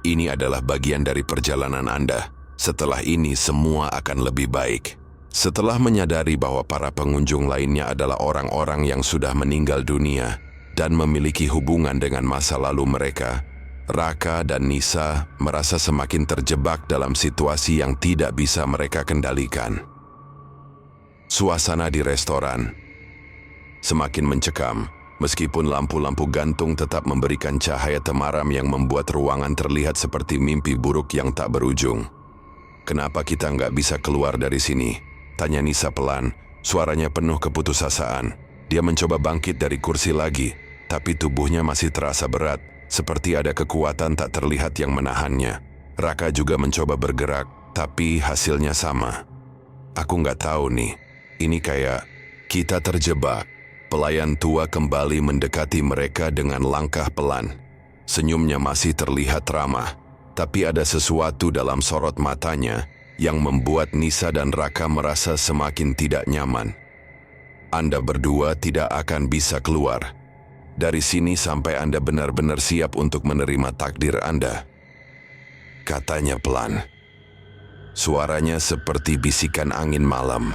Ini adalah bagian dari perjalanan Anda. Setelah ini semua akan lebih baik. Setelah menyadari bahwa para pengunjung lainnya adalah orang-orang yang sudah meninggal dunia dan memiliki hubungan dengan masa lalu mereka, Raka dan Nisa merasa semakin terjebak dalam situasi yang tidak bisa mereka kendalikan. Suasana di restoran semakin mencekam, meskipun lampu-lampu gantung tetap memberikan cahaya temaram yang membuat ruangan terlihat seperti mimpi buruk yang tak berujung. "Kenapa kita nggak bisa keluar dari sini?" tanya Nisa pelan, suaranya penuh keputusasaan. Dia mencoba bangkit dari kursi lagi, tapi tubuhnya masih terasa berat. Seperti ada kekuatan tak terlihat yang menahannya. Raka juga mencoba bergerak, tapi hasilnya sama. "Aku nggak tahu nih, ini kayak kita terjebak." Pelayan tua kembali mendekati mereka dengan langkah pelan. Senyumnya masih terlihat ramah, tapi ada sesuatu dalam sorot matanya yang membuat Nisa dan Raka merasa semakin tidak nyaman. "Anda berdua tidak akan bisa keluar dari sini sampai Anda benar-benar siap untuk menerima takdir Anda," katanya pelan. Suaranya seperti bisikan angin malam.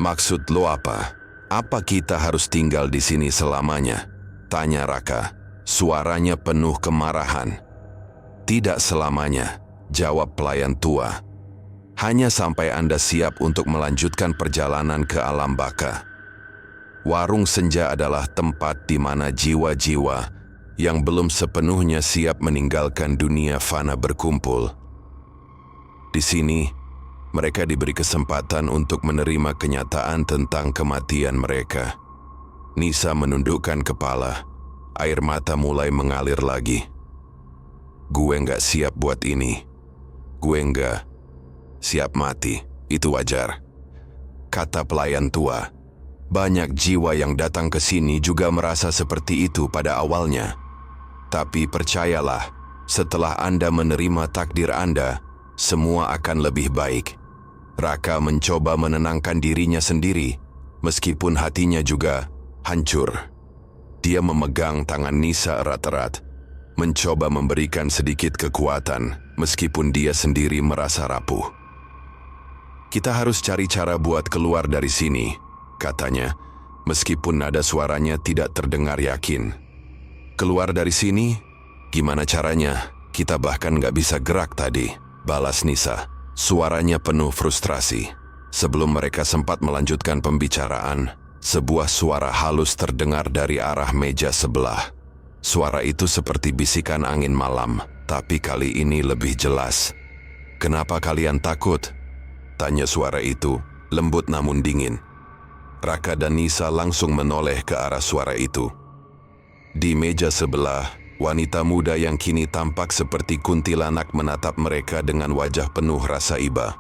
"Maksud lo apa? Apa kita harus tinggal di sini selamanya?" tanya Raka. Suaranya penuh kemarahan. "Tidak selamanya," jawab pelayan tua. "Hanya sampai Anda siap untuk melanjutkan perjalanan ke alam baka." Warung senja adalah tempat di mana jiwa-jiwa yang belum sepenuhnya siap meninggalkan dunia fana berkumpul. Di sini, mereka diberi kesempatan untuk menerima kenyataan tentang kematian mereka. Nisa menundukkan kepala, air mata mulai mengalir lagi. "Gue nggak siap buat ini. Gue nggak siap mati, itu wajar," kata pelayan tua. Banyak jiwa yang datang ke sini juga merasa seperti itu pada awalnya. Tapi percayalah, setelah Anda menerima takdir Anda, semua akan lebih baik. Raka mencoba menenangkan dirinya sendiri, meskipun hatinya juga hancur. Dia memegang tangan Nisa erat-erat, mencoba memberikan sedikit kekuatan, meskipun dia sendiri merasa rapuh. "Kita harus cari cara buat keluar dari sini," katanya, meskipun nada suaranya tidak terdengar yakin. "Keluar dari sini? Gimana caranya? Kita bahkan nggak bisa gerak tadi," balas Nisa. Suaranya penuh frustrasi. Sebelum mereka sempat melanjutkan pembicaraan, sebuah suara halus terdengar dari arah meja sebelah. Suara itu seperti bisikan angin malam, tapi kali ini lebih jelas. "Kenapa kalian takut?" tanya suara itu, lembut namun dingin. Raka dan Nisa langsung menoleh ke arah suara itu. Di meja sebelah, wanita muda yang kini tampak seperti kuntilanak menatap mereka dengan wajah penuh rasa iba.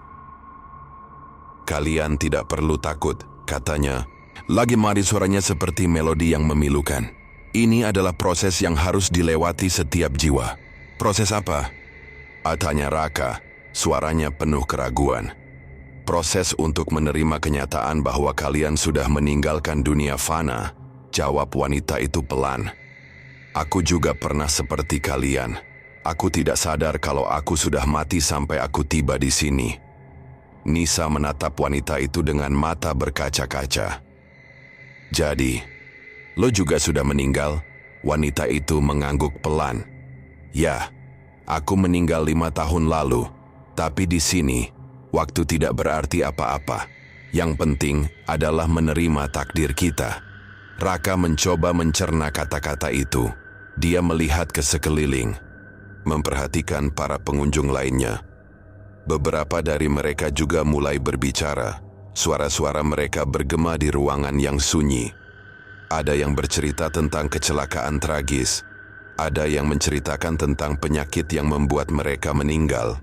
"Kalian tidak perlu takut," katanya. Lagi mari suaranya seperti melodi yang memilukan. "Ini adalah proses yang harus dilewati setiap jiwa." "Proses apa?" tanya Raka, suaranya penuh keraguan. "Proses untuk menerima kenyataan bahwa kalian sudah meninggalkan dunia fana," jawab wanita itu pelan. "Aku juga pernah seperti kalian. Aku tidak sadar kalau aku sudah mati sampai aku tiba di sini." Nisa menatap wanita itu dengan mata berkaca-kaca. "Jadi, lo juga sudah meninggal?" Wanita itu mengangguk pelan. "Ya, aku meninggal 5 tahun lalu, tapi di sini waktu tidak berarti apa-apa. Yang penting adalah menerima takdir kita." Raka mencoba mencerna kata-kata itu. Dia melihat ke sekeliling, memperhatikan para pengunjung lainnya. Beberapa dari mereka juga mulai berbicara. Suara-suara mereka bergema di ruangan yang sunyi. Ada yang bercerita tentang kecelakaan tragis. Ada yang menceritakan tentang penyakit yang membuat mereka meninggal.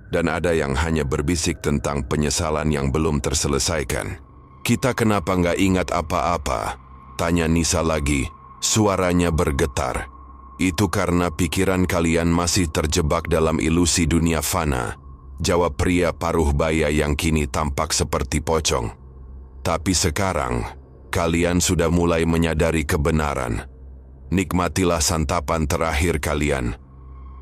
Dan ada yang hanya berbisik tentang penyesalan yang belum terselesaikan. "Kita kenapa nggak ingat apa-apa?" tanya Nisa lagi. Suaranya bergetar. Itu karena pikiran kalian masih terjebak dalam ilusi dunia fana, jawab pria paruh baya yang kini tampak seperti pocong. Tapi sekarang, kalian sudah mulai menyadari kebenaran. Nikmatilah santapan terakhir kalian.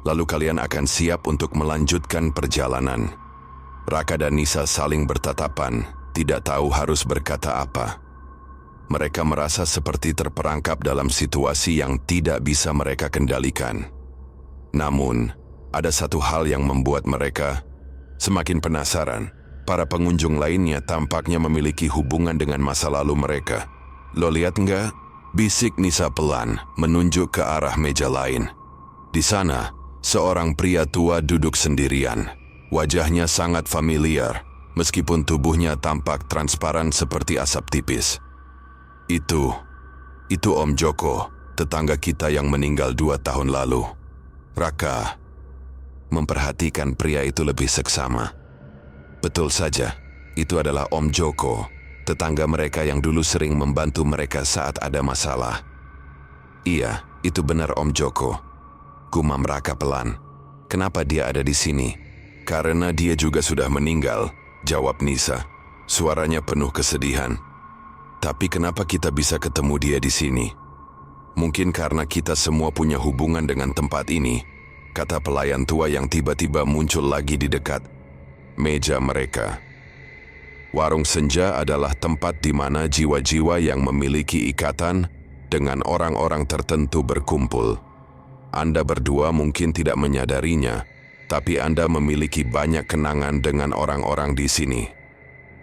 Lalu kalian akan siap untuk melanjutkan perjalanan. Raka dan Nisa saling bertatapan, tidak tahu harus berkata apa. Mereka merasa seperti terperangkap dalam situasi yang tidak bisa mereka kendalikan. Namun, ada satu hal yang membuat mereka semakin penasaran. Para pengunjung lainnya tampaknya memiliki hubungan dengan masa lalu mereka. Lo lihat nggak? Bisik Nisa pelan, menunjuk ke arah meja lain. Di sana, seorang pria tua duduk sendirian. Wajahnya sangat familiar, meskipun tubuhnya tampak transparan seperti asap tipis. Itu Om Joko, tetangga kita yang meninggal 2 tahun lalu. Raka memperhatikan pria itu lebih seksama. Betul saja, itu adalah Om Joko, tetangga mereka yang dulu sering membantu mereka saat ada masalah. Iya, itu benar Om Joko. Gumam Raka pelan. Kenapa dia ada di sini? Karena dia juga sudah meninggal, jawab Nisa. Suaranya penuh kesedihan. Tapi kenapa kita bisa ketemu dia di sini? Mungkin karena kita semua punya hubungan dengan tempat ini, kata pelayan tua yang tiba-tiba muncul lagi di dekat meja mereka. Warung senja adalah tempat di mana jiwa-jiwa yang memiliki ikatan dengan orang-orang tertentu berkumpul. Anda berdua mungkin tidak menyadarinya, tapi Anda memiliki banyak kenangan dengan orang-orang di sini.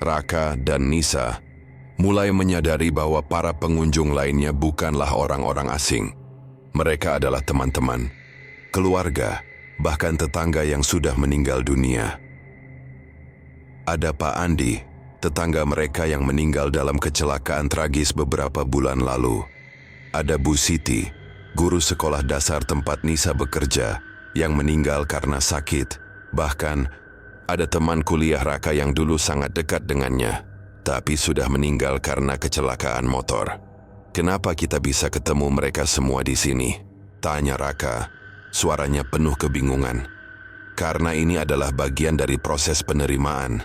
Raka dan Nisa mulai menyadari bahwa para pengunjung lainnya bukanlah orang-orang asing. Mereka adalah teman-teman, keluarga, bahkan tetangga yang sudah meninggal dunia. Ada Pak Andi, tetangga mereka yang meninggal dalam kecelakaan tragis beberapa bulan lalu. Ada Bu Siti, guru sekolah dasar tempat Nisa bekerja, yang meninggal karena sakit. Bahkan, ada teman kuliah Raka yang dulu sangat dekat dengannya, tapi sudah meninggal karena kecelakaan motor. Kenapa kita bisa ketemu mereka semua di sini? Tanya Raka, suaranya penuh kebingungan. Karena ini adalah bagian dari proses penerimaan,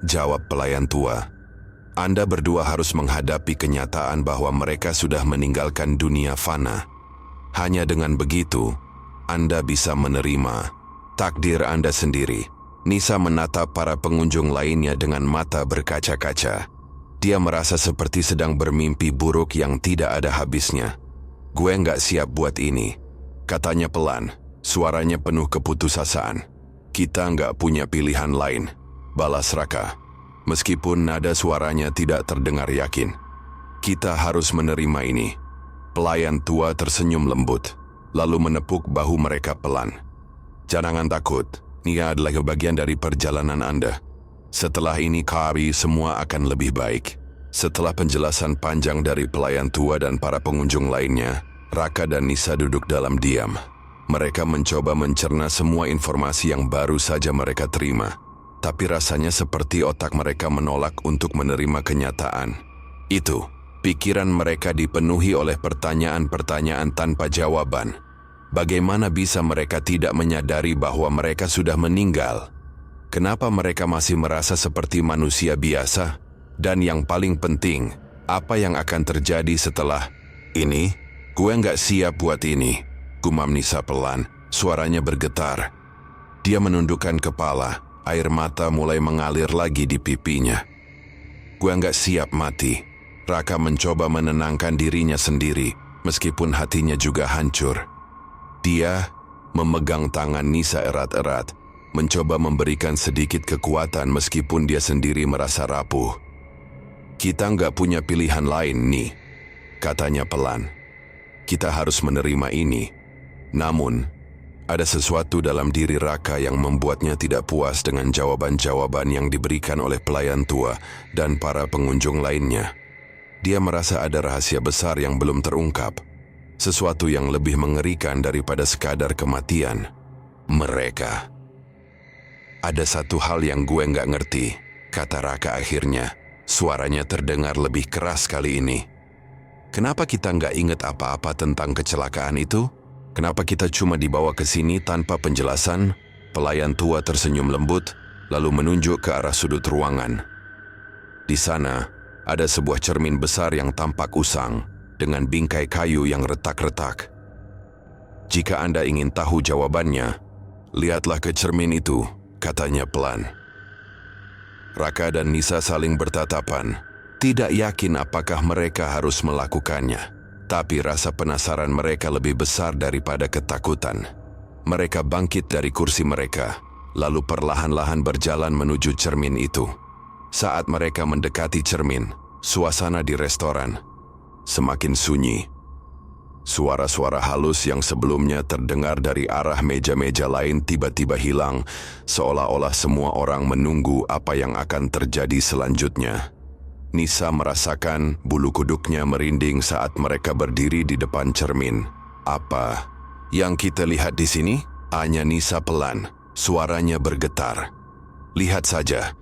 jawab pelayan tua. Anda berdua harus menghadapi kenyataan bahwa mereka sudah meninggalkan dunia fana. Hanya dengan begitu, Anda bisa menerima takdir Anda sendiri. Nisa menatap para pengunjung lainnya dengan mata berkaca-kaca. Dia merasa seperti sedang bermimpi buruk yang tidak ada habisnya. Gue nggak siap buat ini, katanya pelan, suaranya penuh keputusasaan. Kita nggak punya pilihan lain, balas Raka. Meskipun nada suaranya tidak terdengar yakin. Kita harus menerima ini. Pelayan tua tersenyum lembut, lalu menepuk bahu mereka pelan. Jangan takut. Ini adalah bagian dari perjalanan Anda. Setelah ini kami semua akan lebih baik. Setelah penjelasan panjang dari pelayan tua dan para pengunjung lainnya, Raka dan Nisa duduk dalam diam. Mereka mencoba mencerna semua informasi yang baru saja mereka terima. Tapi rasanya seperti otak mereka menolak untuk menerima kenyataan. Itu, pikiran mereka dipenuhi oleh pertanyaan-pertanyaan tanpa jawaban. Bagaimana bisa mereka tidak menyadari bahwa mereka sudah meninggal? Kenapa mereka masih merasa seperti manusia biasa? Dan yang paling penting, apa yang akan terjadi setelah ini? Gue nggak siap buat ini, gumam Nisa pelan, suaranya bergetar. Dia menundukkan kepala, air mata mulai mengalir lagi di pipinya. Gue nggak siap mati. Raka mencoba menenangkan dirinya sendiri, meskipun hatinya juga hancur. Dia memegang tangan Nisa erat-erat, mencoba memberikan sedikit kekuatan meskipun dia sendiri merasa rapuh. Kita nggak punya pilihan lain nih, katanya pelan. Kita harus menerima ini. Namun, ada sesuatu dalam diri Raka yang membuatnya tidak puas dengan jawaban-jawaban yang diberikan oleh pelayan tua dan para pengunjung lainnya. Dia merasa ada rahasia besar yang belum terungkap. Sesuatu yang lebih mengerikan daripada sekadar kematian. Mereka. Ada satu hal yang gue nggak ngerti, kata Raka akhirnya. Suaranya terdengar lebih keras kali ini. Kenapa kita nggak ingat apa-apa tentang kecelakaan itu? Kenapa kita cuma dibawa ke sini tanpa penjelasan? Pelayan tua tersenyum lembut, lalu menunjuk ke arah sudut ruangan. Di sana, ada sebuah cermin besar yang tampak usang, dengan bingkai kayu yang retak-retak. Jika Anda ingin tahu jawabannya, lihatlah ke cermin itu, katanya pelan. Raka dan Nisa saling bertatapan, tidak yakin apakah mereka harus melakukannya. Tapi rasa penasaran mereka lebih besar daripada ketakutan. Mereka bangkit dari kursi mereka, lalu perlahan-lahan berjalan menuju cermin itu. Saat mereka mendekati cermin, suasana di restoran semakin sunyi. Suara-suara halus yang sebelumnya terdengar dari arah meja-meja lain tiba-tiba hilang, seolah-olah semua orang menunggu apa yang akan terjadi selanjutnya. Nisa merasakan bulu kuduknya merinding saat mereka berdiri di depan cermin. Apa yang kita lihat di sini? Tanya Nisa pelan, suaranya bergetar. Lihat saja,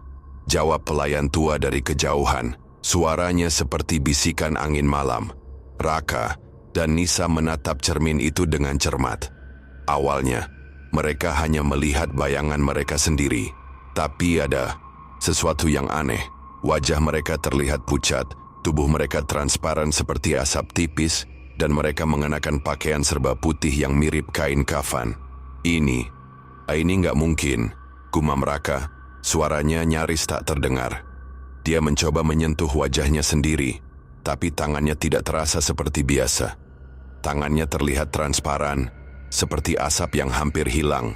jawab pelayan tua dari kejauhan. Suaranya seperti bisikan angin malam. Raka dan Nisa menatap cermin itu dengan cermat. Awalnya, mereka hanya melihat bayangan mereka sendiri. Tapi ada sesuatu yang aneh. Wajah mereka terlihat pucat, tubuh mereka transparan seperti asap tipis, dan mereka mengenakan pakaian serba putih yang mirip kain kafan. Ini nggak mungkin, gumam Raka. Suaranya nyaris tak terdengar. Dia mencoba menyentuh wajahnya sendiri, tapi tangannya tidak terasa seperti biasa. Tangannya terlihat transparan, seperti asap yang hampir hilang.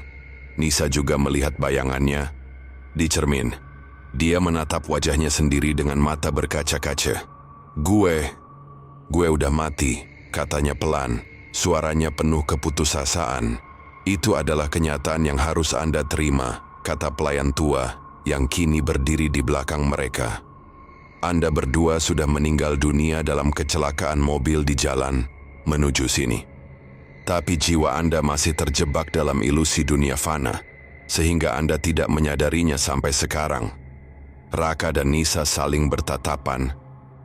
Nisa juga melihat bayangannya di cermin. Dia menatap wajahnya sendiri dengan mata berkaca-kaca. Gue udah mati, katanya pelan. Suaranya penuh keputusasaan. Itu adalah kenyataan yang harus Anda terima, kata pelayan tua yang kini berdiri di belakang mereka. Anda berdua sudah meninggal dunia dalam kecelakaan mobil di jalan menuju sini. Tapi jiwa Anda masih terjebak dalam ilusi dunia fana, sehingga Anda tidak menyadarinya sampai sekarang. Raka dan Nisa saling bertatapan,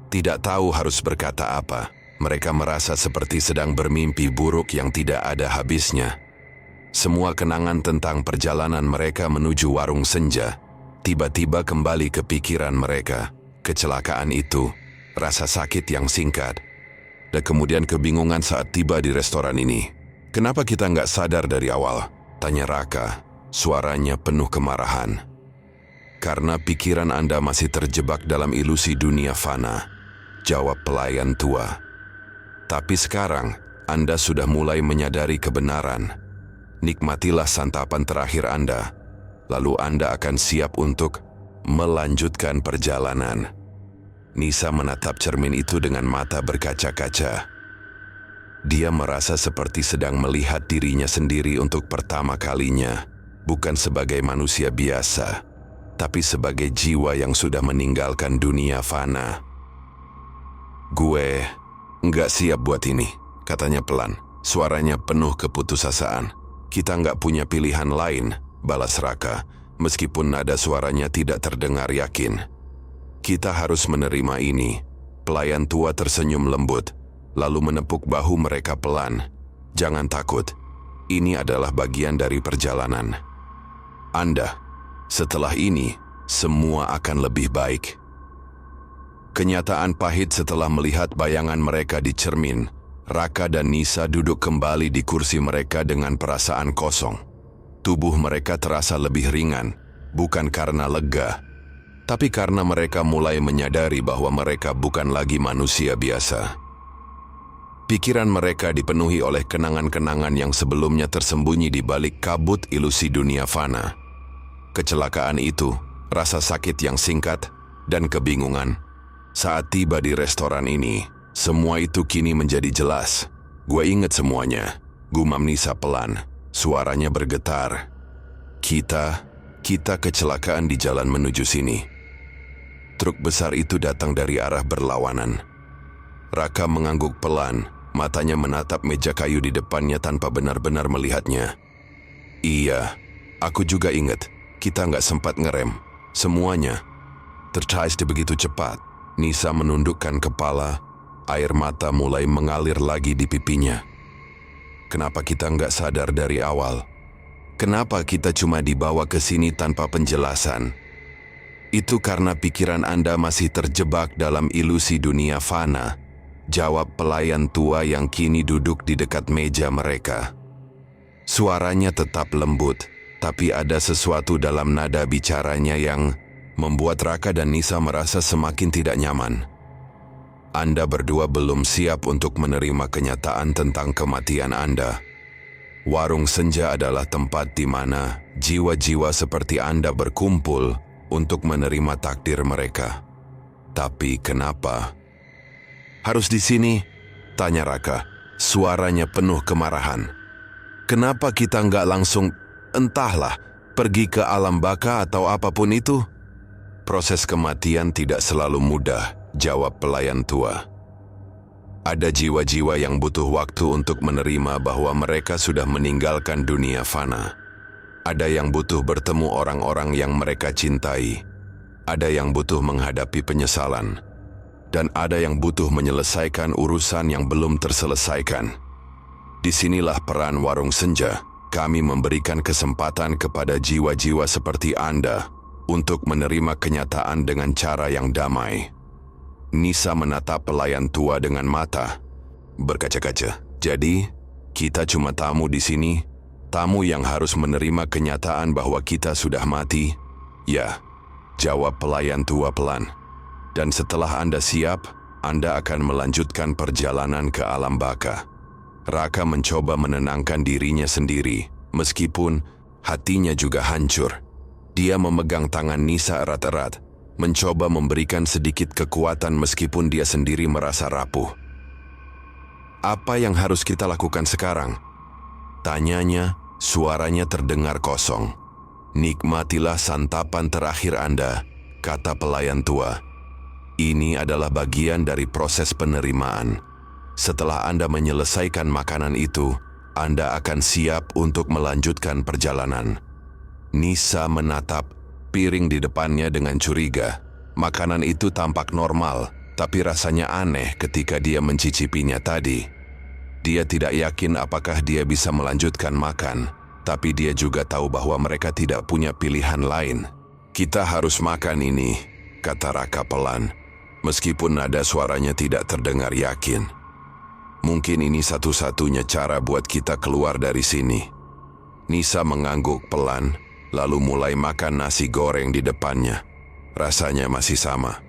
tidak tahu harus berkata apa. Mereka merasa seperti sedang bermimpi buruk yang tidak ada habisnya. Semua kenangan tentang perjalanan mereka menuju warung senja tiba-tiba kembali ke pikiran mereka. Kecelakaan itu, rasa sakit yang singkat, dan kemudian kebingungan saat tiba di restoran ini. Kenapa kita nggak sadar dari awal? Tanya Raka, suaranya penuh kemarahan. Karena pikiran Anda masih terjebak dalam ilusi dunia fana, jawab pelayan tua. Tapi sekarang, Anda sudah mulai menyadari kebenaran. Nikmatilah santapan terakhir Anda, lalu Anda akan siap untuk melanjutkan perjalanan. Nisa menatap cermin itu dengan mata berkaca-kaca. Dia merasa seperti sedang melihat dirinya sendiri untuk pertama kalinya, bukan sebagai manusia biasa, tapi sebagai jiwa yang sudah meninggalkan dunia fana. Gue nggak siap buat ini, katanya pelan. Suaranya penuh keputusasaan. Kita nggak punya pilihan lain, balas Raka, meskipun nada suaranya tidak terdengar yakin. Kita harus menerima ini. Pelayan tua tersenyum lembut, lalu menepuk bahu mereka pelan. Jangan takut, ini adalah bagian dari perjalanan Anda. Setelah ini, semua akan lebih baik. Kenyataan pahit setelah melihat bayangan mereka di cermin. Raka dan Nisa duduk kembali di kursi mereka dengan perasaan kosong. Tubuh mereka terasa lebih ringan, bukan karena lega, tapi karena mereka mulai menyadari bahwa mereka bukan lagi manusia biasa. Pikiran mereka dipenuhi oleh kenangan-kenangan yang sebelumnya tersembunyi di balik kabut ilusi dunia fana. Kecelakaan itu, rasa sakit yang singkat, dan kebingungan. Saat tiba di restoran ini, semua itu kini menjadi jelas. Gue inget semuanya, gumam Nisa pelan, suaranya bergetar. Kita kecelakaan di jalan menuju sini. Truk besar itu datang dari arah berlawanan. Raka mengangguk pelan, matanya menatap meja kayu di depannya tanpa benar-benar melihatnya. Iya, aku juga inget. Kita nggak sempat ngerem. Semuanya terjadi begitu cepat. Nisa menundukkan kepala, air mata mulai mengalir lagi di pipinya. kenapa kita nggak sadar dari awal? Kenapa kita cuma dibawa ke sini tanpa penjelasan? Itu karena pikiran Anda masih terjebak dalam ilusi dunia fana, jawab pelayan tua yang kini duduk di dekat meja mereka. Suaranya tetap lembut, tapi ada sesuatu dalam nada bicaranya yang membuat Raka dan Nisa merasa semakin tidak nyaman. Anda berdua belum siap untuk menerima kenyataan tentang kematian Anda. Warung senja adalah tempat di mana jiwa-jiwa seperti Anda berkumpul untuk menerima takdir mereka. Tapi kenapa harus di sini? Tanya Raka, suaranya penuh kemarahan. Kenapa kita nggak langsung, entahlah, pergi ke alam baka atau apapun itu? Proses kematian tidak selalu mudah, jawab pelayan tua. Ada jiwa-jiwa yang butuh waktu untuk menerima bahwa mereka sudah meninggalkan dunia fana. Ada yang butuh bertemu orang-orang yang mereka cintai. Ada yang butuh menghadapi penyesalan. Dan ada yang butuh menyelesaikan urusan yang belum terselesaikan. Disinilah peran warung senja. Kami memberikan kesempatan kepada jiwa-jiwa seperti Anda untuk menerima kenyataan dengan cara yang damai. Nisa menatap pelayan tua dengan mata berkaca-kaca. Jadi, kita cuma tamu di sini, tamu yang harus menerima kenyataan bahwa kita sudah mati? Ya, jawab pelayan tua pelan. Dan setelah Anda siap, Anda akan melanjutkan perjalanan ke alam baka. Raka mencoba menenangkan dirinya sendiri, meskipun hatinya juga hancur. Dia memegang tangan Nisa erat-erat, mencoba memberikan sedikit kekuatan meskipun dia sendiri merasa rapuh. Apa yang harus kita lakukan sekarang? Tanyanya, suaranya terdengar kosong. Nikmatilah santapan terakhir Anda, kata pelayan tua. Ini adalah bagian dari proses penerimaan. Setelah Anda menyelesaikan makanan itu, Anda akan siap untuk melanjutkan perjalanan. Nisa menatap piring di depannya dengan curiga. Makanan itu tampak normal, tapi rasanya aneh ketika dia mencicipinya tadi. Dia tidak yakin apakah dia bisa melanjutkan makan, tapi dia juga tahu bahwa mereka tidak punya pilihan lain. Kita harus makan ini, kata Raka pelan, meskipun nada suaranya tidak terdengar yakin. Mungkin ini satu-satunya cara buat kita keluar dari sini. Nisa mengangguk pelan, lalu mulai makan nasi goreng di depannya. Rasanya masih sama.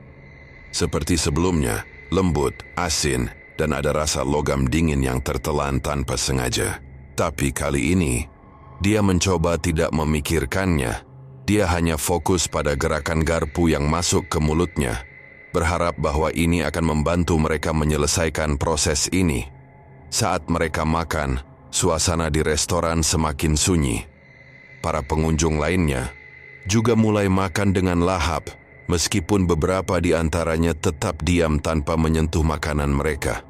Seperti sebelumnya, lembut, asin, dan ada rasa logam dingin yang tertelan tanpa sengaja. Tapi kali ini, dia mencoba tidak memikirkannya. Dia hanya fokus pada gerakan garpu yang masuk ke mulutnya, berharap bahwa ini akan membantu mereka menyelesaikan proses ini. Saat mereka makan, suasana di restoran semakin sunyi. Para pengunjung lainnya juga mulai makan dengan lahap, meskipun beberapa di antaranya tetap diam tanpa menyentuh makanan mereka.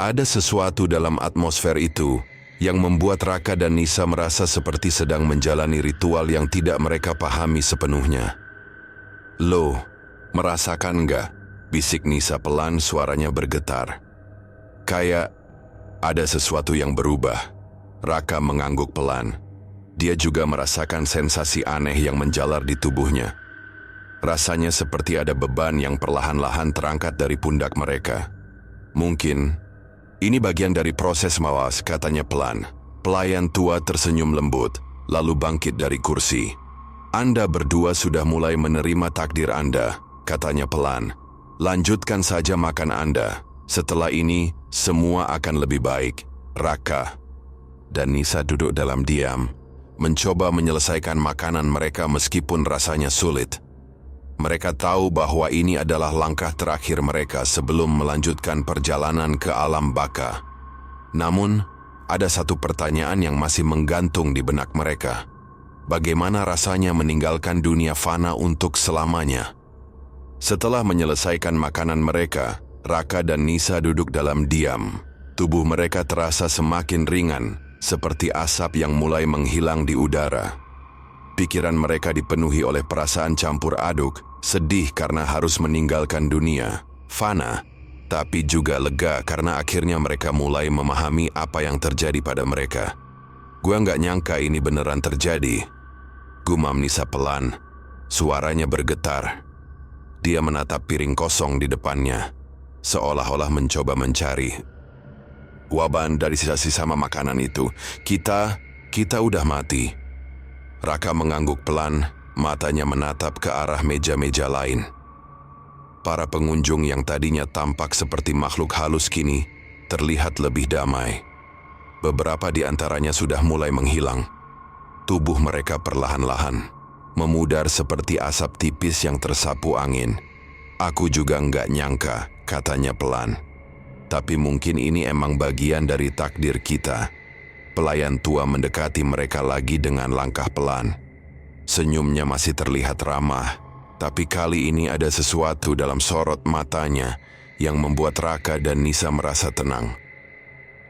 Ada sesuatu dalam atmosfer itu yang membuat Raka dan Nisa merasa seperti sedang menjalani ritual yang tidak mereka pahami sepenuhnya. Loh, merasakan nggak? Bisik Nisa pelan, suaranya bergetar. Kayak ada sesuatu yang berubah. Raka mengangguk pelan. Dia juga merasakan sensasi aneh yang menjalar di tubuhnya. Rasanya seperti ada beban yang perlahan-lahan terangkat dari pundak mereka. Mungkin ini bagian dari proses mawas, katanya pelan. Pelayan tua tersenyum lembut, lalu bangkit dari kursi. Anda berdua sudah mulai menerima takdir Anda, katanya pelan. Lanjutkan saja makan Anda. Setelah ini, semua akan lebih baik. Raka dan Nisa duduk dalam diam, mencoba menyelesaikan makanan mereka meskipun rasanya sulit. Mereka tahu bahwa ini adalah langkah terakhir mereka sebelum melanjutkan perjalanan ke alam baka. Namun, ada satu pertanyaan yang masih menggantung di benak mereka. Bagaimana rasanya meninggalkan dunia fana untuk selamanya? Setelah menyelesaikan makanan mereka, Raka dan Nisa duduk dalam diam. Tubuh mereka terasa semakin ringan, seperti asap yang mulai menghilang di udara. Pikiran mereka dipenuhi oleh perasaan campur aduk, sedih karena harus meninggalkan dunia fana, tapi juga lega karena akhirnya mereka mulai memahami apa yang terjadi pada mereka. Gua nggak nyangka ini beneran terjadi. Gumam Nisa pelan, suaranya bergetar. Dia menatap piring kosong di depannya, seolah-olah mencoba mencari waban dari sisa-sisa makanan itu. Kita udah mati. Raka mengangguk pelan, matanya menatap ke arah meja-meja lain. Para pengunjung yang tadinya tampak seperti makhluk halus kini terlihat lebih damai. Beberapa di antaranya sudah mulai menghilang. Tubuh mereka perlahan-lahan memudar seperti asap tipis yang tersapu angin. Aku juga nggak nyangka, katanya pelan. Tapi mungkin ini emang bagian dari takdir kita. Pelayan tua mendekati mereka lagi dengan langkah pelan. Senyumnya masih terlihat ramah, tapi kali ini ada sesuatu dalam sorot matanya yang membuat Raka dan Nisa merasa tenang.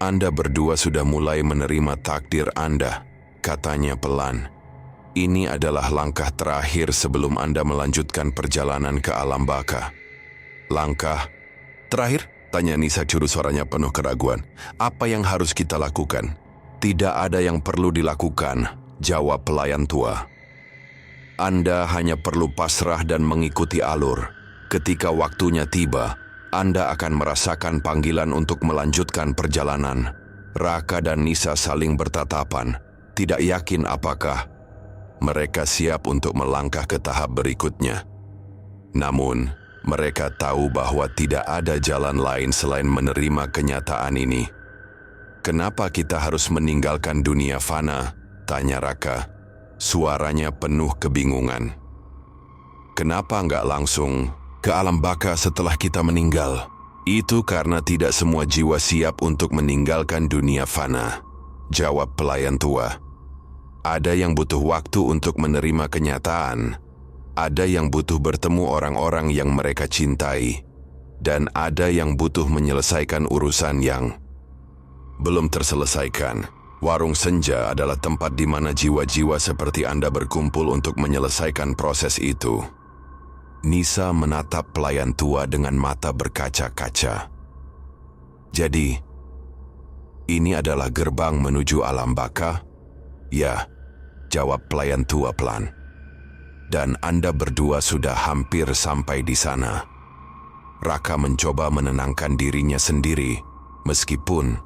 Anda berdua sudah mulai menerima takdir Anda, katanya pelan. Ini adalah langkah terakhir sebelum Anda melanjutkan perjalanan ke alam baka. Langkah terakhir? Tanya Nisa, curu suaranya penuh keraguan. Apa yang harus kita lakukan? Tidak ada yang perlu dilakukan, jawab pelayan tua. Anda hanya perlu pasrah dan mengikuti alur. Ketika waktunya tiba, Anda akan merasakan panggilan untuk melanjutkan perjalanan. Raka dan Nisa saling bertatapan, tidak yakin apakah mereka siap untuk melangkah ke tahap berikutnya. Namun, mereka tahu bahwa tidak ada jalan lain selain menerima kenyataan ini. Kenapa kita harus meninggalkan dunia fana? Tanya Raka. Suaranya penuh kebingungan. Kenapa nggak langsung ke alam baka setelah kita meninggal? Itu karena tidak semua jiwa siap untuk meninggalkan dunia fana, jawab pelayan tua. Ada yang butuh waktu untuk menerima kenyataan. Ada yang butuh bertemu orang-orang yang mereka cintai. Dan ada yang butuh menyelesaikan urusan yang belum terselesaikan. Warung senja adalah tempat di mana jiwa-jiwa seperti Anda berkumpul untuk menyelesaikan proses itu. Nisa menatap pelayan tua dengan mata berkaca-kaca. Jadi, ini adalah gerbang menuju alam baka? Ya, jawab pelayan tua pelan. Dan Anda berdua sudah hampir sampai di sana. Raka mencoba menenangkan dirinya sendiri, meskipun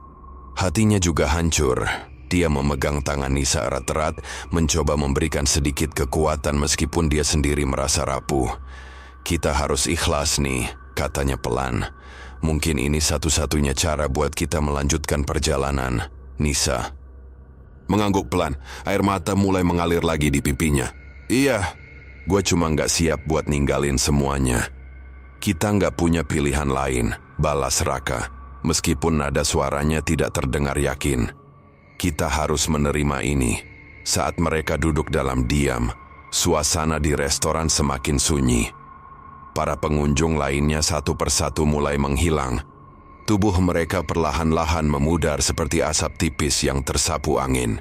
hatinya juga hancur. Dia memegang tangan Nisa erat-erat, mencoba memberikan sedikit kekuatan meskipun dia sendiri merasa rapuh. Kita harus ikhlas nih, katanya pelan. Mungkin ini satu-satunya cara buat kita melanjutkan perjalanan. Nisa mengangguk pelan, air mata mulai mengalir lagi di pipinya. Iya, gue cuma nggak siap buat ninggalin semuanya. Kita nggak punya pilihan lain, balas Raka. Meskipun nada suaranya tidak terdengar yakin. Kita harus menerima ini. Saat mereka duduk dalam diam, suasana di restoran semakin sunyi. Para pengunjung lainnya satu persatu mulai menghilang. Tubuh mereka perlahan-lahan memudar seperti asap tipis yang tersapu angin.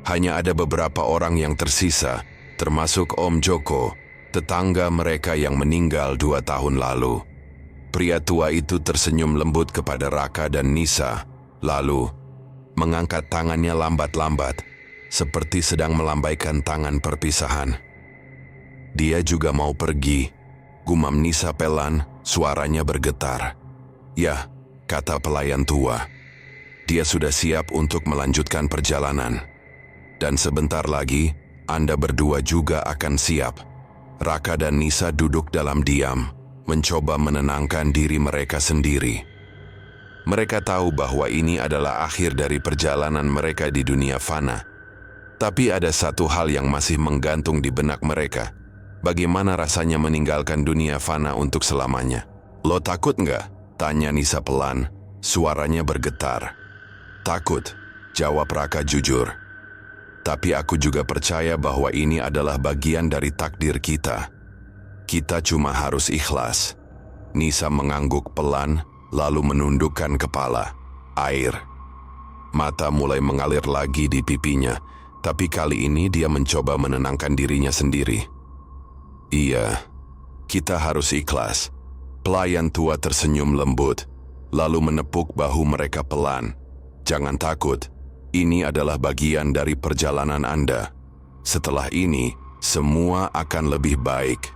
Hanya ada beberapa orang yang tersisa, termasuk Om Joko, tetangga mereka yang meninggal 2 tahun lalu. Pria tua itu tersenyum lembut kepada Raka dan Nisa, lalu mengangkat tangannya lambat-lambat, seperti sedang melambaikan tangan perpisahan. Dia juga mau pergi, gumam Nisa pelan, suaranya bergetar. Ya, kata pelayan tua. Dia sudah siap untuk melanjutkan perjalanan. Dan sebentar lagi, Anda berdua juga akan siap. Raka dan Nisa duduk dalam diam, mencoba menenangkan diri mereka sendiri. Mereka tahu bahwa ini adalah akhir dari perjalanan mereka di dunia fana. Tapi ada satu hal yang masih menggantung di benak mereka. Bagaimana rasanya meninggalkan dunia fana untuk selamanya? Lo takut nggak? Tanya Nisa pelan, suaranya bergetar. Takut, jawab Raka jujur. Tapi aku juga percaya bahwa ini adalah bagian dari takdir kita. Kita cuma harus ikhlas. Nisa mengangguk pelan, lalu menundukkan kepala. Air mata mulai mengalir lagi di pipinya, tapi kali ini dia mencoba menenangkan dirinya sendiri. Iya, kita harus ikhlas. Pelayan tua tersenyum lembut. lalu menepuk bahu mereka pelan. "Jangan takut, ini adalah bagian dari perjalanan Anda. Setelah ini, semua akan lebih baik."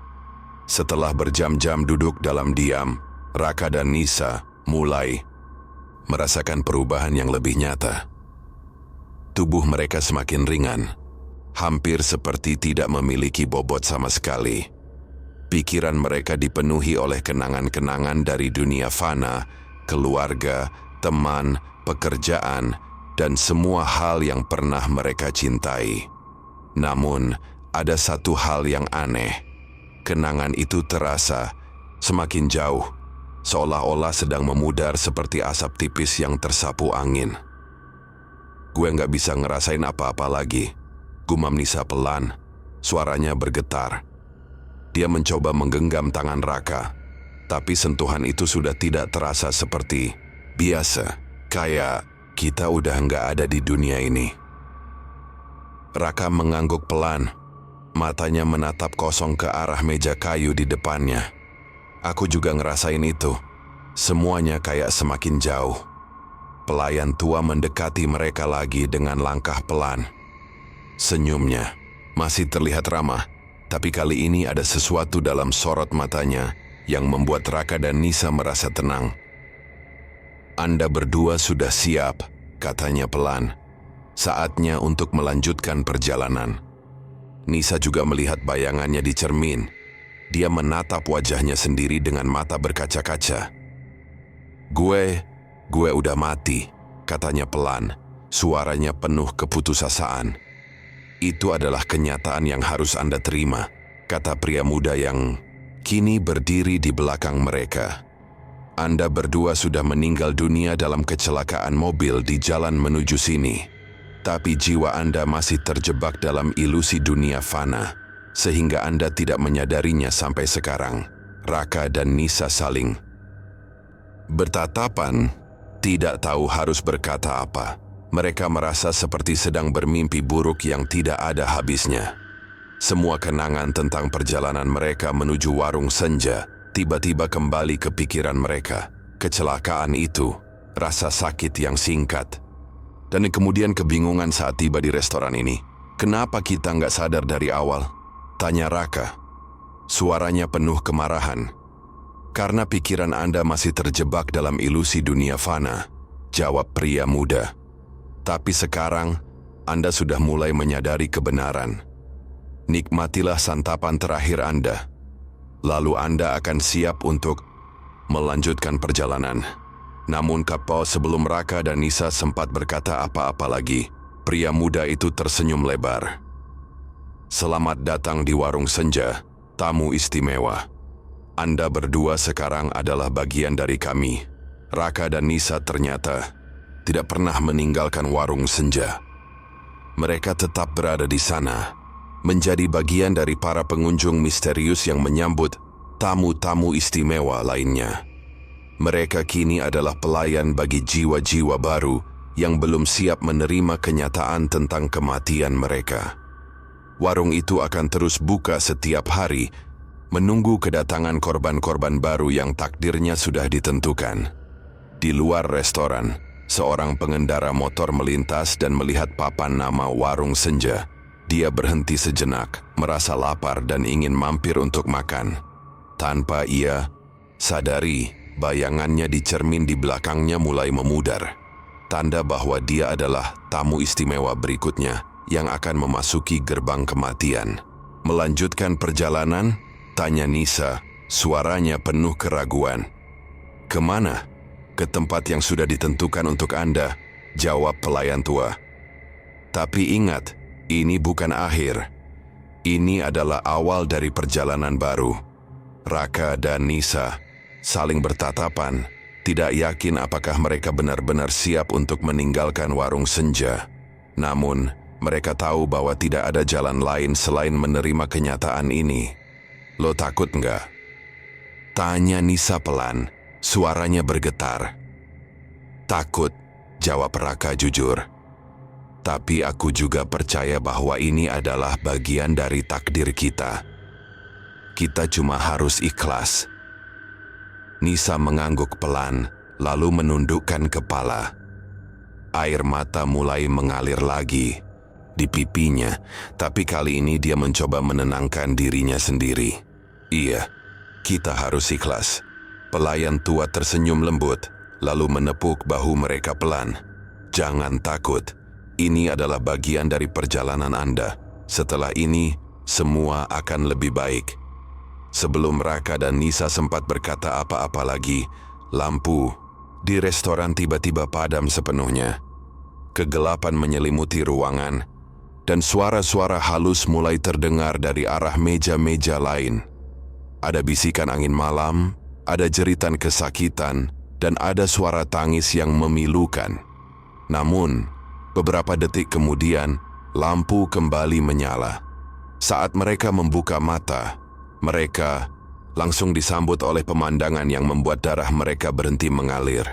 Setelah berjam-jam duduk dalam diam, Raka dan Nisa mulai merasakan perubahan yang lebih nyata. Tubuh mereka semakin ringan, hampir seperti tidak memiliki bobot sama sekali. Pikiran mereka dipenuhi oleh kenangan-kenangan dari dunia fana, keluarga, teman, pekerjaan, dan semua hal yang pernah mereka cintai. Namun, ada satu hal yang aneh. Kenangan itu terasa semakin jauh, seolah-olah sedang memudar seperti asap tipis yang tersapu angin. "Gue nggak bisa ngerasain apa-apa lagi," gumam Nisa pelan, suaranya bergetar. Dia mencoba menggenggam tangan Raka, tapi sentuhan itu sudah tidak terasa seperti biasa, kayak kita udah nggak ada di dunia ini. Raka mengangguk pelan, matanya menatap kosong ke arah meja kayu di depannya. "Aku juga ngerasain itu. Semuanya kayak semakin jauh." Pelayan tua mendekati mereka lagi dengan langkah pelan. Senyumnya masih terlihat ramah, tapi kali ini ada sesuatu dalam sorot matanya yang membuat Raka dan Nisa merasa tenang. "Anda berdua sudah siap," katanya pelan. "Saatnya untuk melanjutkan perjalanan." Nisa juga melihat bayangannya di cermin. Dia menatap wajahnya sendiri dengan mata berkaca-kaca. Gue udah mati," katanya pelan, suaranya penuh keputusasaan. "Itu adalah kenyataan yang harus Anda terima," kata pria muda yang kini berdiri di belakang mereka. "Anda berdua sudah meninggal dunia dalam kecelakaan mobil di jalan menuju sini. Tapi jiwa Anda masih terjebak dalam ilusi dunia fana, sehingga Anda tidak menyadarinya sampai sekarang." Raka dan Nisa saling bertatapan, tidak tahu harus berkata apa. Mereka merasa seperti sedang bermimpi buruk yang tidak ada habisnya. Semua kenangan tentang perjalanan mereka menuju warung senja tiba-tiba kembali ke pikiran mereka. Kecelakaan itu, rasa sakit yang singkat, dan kemudian kebingungan saat tiba di restoran ini. "Kenapa kita nggak sadar dari awal?" tanya Raka. Suaranya penuh kemarahan. "Karena pikiran Anda masih terjebak dalam ilusi dunia fana," jawab pria muda. "Tapi sekarang, Anda sudah mulai menyadari kebenaran. Nikmatilah santapan terakhir Anda. Lalu Anda akan siap untuk melanjutkan perjalanan." Namun kapal sebelum Raka dan Nisa sempat berkata apa-apa lagi, pria muda itu tersenyum lebar. "Selamat datang di warung senja, tamu istimewa. Anda berdua sekarang adalah bagian dari kami." Raka dan Nisa ternyata tidak pernah meninggalkan warung senja. Mereka tetap berada di sana, menjadi bagian dari para pengunjung misterius yang menyambut tamu-tamu istimewa lainnya. Mereka kini adalah pelayan bagi jiwa-jiwa baru yang belum siap menerima kenyataan tentang kematian mereka. Warung itu akan terus buka setiap hari, menunggu kedatangan korban-korban baru yang takdirnya sudah ditentukan. Di luar restoran, seorang pengendara motor melintas dan melihat papan nama warung senja. Dia berhenti sejenak, merasa lapar dan ingin mampir untuk makan. Tanpa ia sadari, bayangannya di cermin di belakangnya mulai memudar. Tanda bahwa dia adalah tamu istimewa berikutnya yang akan memasuki gerbang kematian. "Melanjutkan perjalanan?" tanya Nisa, suaranya penuh keraguan. "Kemana?" "Ke tempat yang sudah ditentukan untuk Anda," jawab pelayan tua. "Tapi ingat, ini bukan akhir. Ini adalah awal dari perjalanan baru." Raka dan Nisa saling bertatapan, tidak yakin apakah mereka benar-benar siap untuk meninggalkan warung senja. Namun, mereka tahu bahwa tidak ada jalan lain selain menerima kenyataan ini. "Lo takut nggak?" tanya Nisa pelan, suaranya bergetar. "Takut," jawab Raka jujur. "Tapi aku juga percaya bahwa ini adalah bagian dari takdir kita. Kita cuma harus ikhlas." Nisa mengangguk pelan, lalu menundukkan kepala. Air mata mulai mengalir lagi di pipinya, tapi kali ini dia mencoba menenangkan dirinya sendiri. Iya, kita harus ikhlas. Pelayan tua tersenyum lembut, lalu menepuk bahu mereka pelan. Jangan takut, ini adalah bagian dari perjalanan Anda. Setelah ini, semua akan lebih baik. Sebelum Raka dan Nisa sempat berkata apa-apa lagi, lampu di restoran tiba-tiba padam sepenuhnya. Kegelapan menyelimuti ruangan, dan suara-suara halus mulai terdengar dari arah meja-meja lain. Ada bisikan angin malam, ada jeritan kesakitan, dan ada suara tangis yang memilukan. Namun, beberapa detik kemudian, lampu kembali menyala. Saat mereka membuka mata, mereka langsung disambut oleh pemandangan yang membuat darah mereka berhenti mengalir.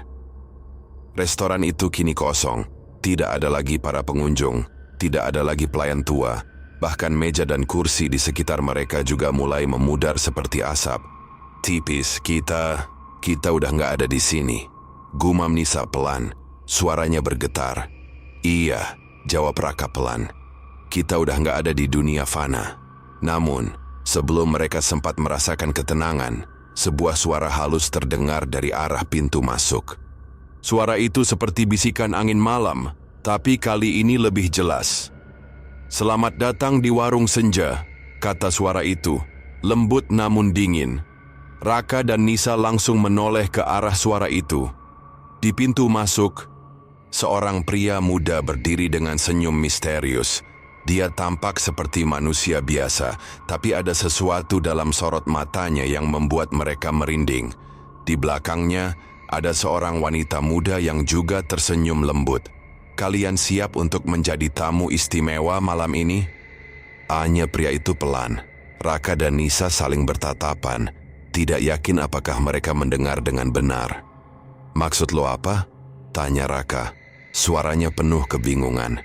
Restoran itu kini kosong, tidak ada lagi para pengunjung, tidak ada lagi pelayan tua, bahkan meja dan kursi di sekitar mereka juga mulai memudar seperti asap. Tipis, kita udah nggak ada di sini. Gumam Nisa pelan, suaranya bergetar. Iya, jawab Raka pelan. Kita udah nggak ada di dunia fana. Namun, sebelum mereka sempat merasakan ketenangan, sebuah suara halus terdengar dari arah pintu masuk. Suara itu seperti bisikan angin malam, tapi kali ini lebih jelas. Selamat datang di warung senja, kata suara itu, lembut namun dingin. Raka dan Nisa langsung menoleh ke arah suara itu. Di pintu masuk, seorang pria muda berdiri dengan senyum misterius. Dia tampak seperti manusia biasa, tapi ada sesuatu dalam sorot matanya yang membuat mereka merinding. Di belakangnya, ada seorang wanita muda yang juga tersenyum lembut. Kalian siap untuk menjadi tamu istimewa malam ini? Tanya pria itu pelan. Raka dan Nisa saling bertatapan, tidak yakin apakah mereka mendengar dengan benar. Maksud lo apa? Tanya Raka. Suaranya penuh kebingungan.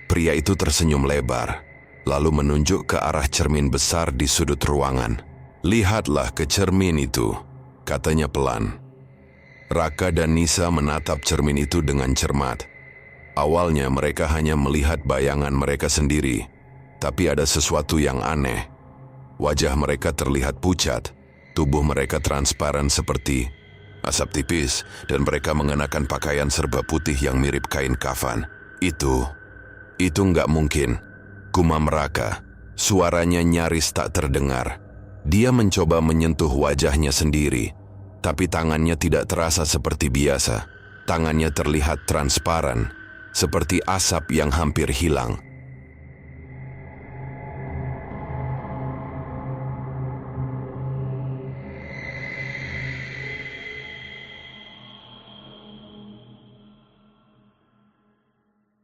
Pria itu tersenyum lebar, lalu menunjuk ke arah cermin besar di sudut ruangan. Lihatlah ke cermin itu, katanya pelan. Raka dan Nisa menatap cermin itu dengan cermat. Awalnya mereka hanya melihat bayangan mereka sendiri, tapi ada sesuatu yang aneh. Wajah mereka terlihat pucat, tubuh mereka transparan seperti asap tipis, dan mereka mengenakan pakaian serba putih yang mirip kain kafan. Itu nggak mungkin, gumam Raka. Suaranya nyaris tak terdengar. Dia mencoba menyentuh wajahnya sendiri, tapi tangannya tidak terasa seperti biasa. Tangannya terlihat transparan, seperti asap yang hampir hilang.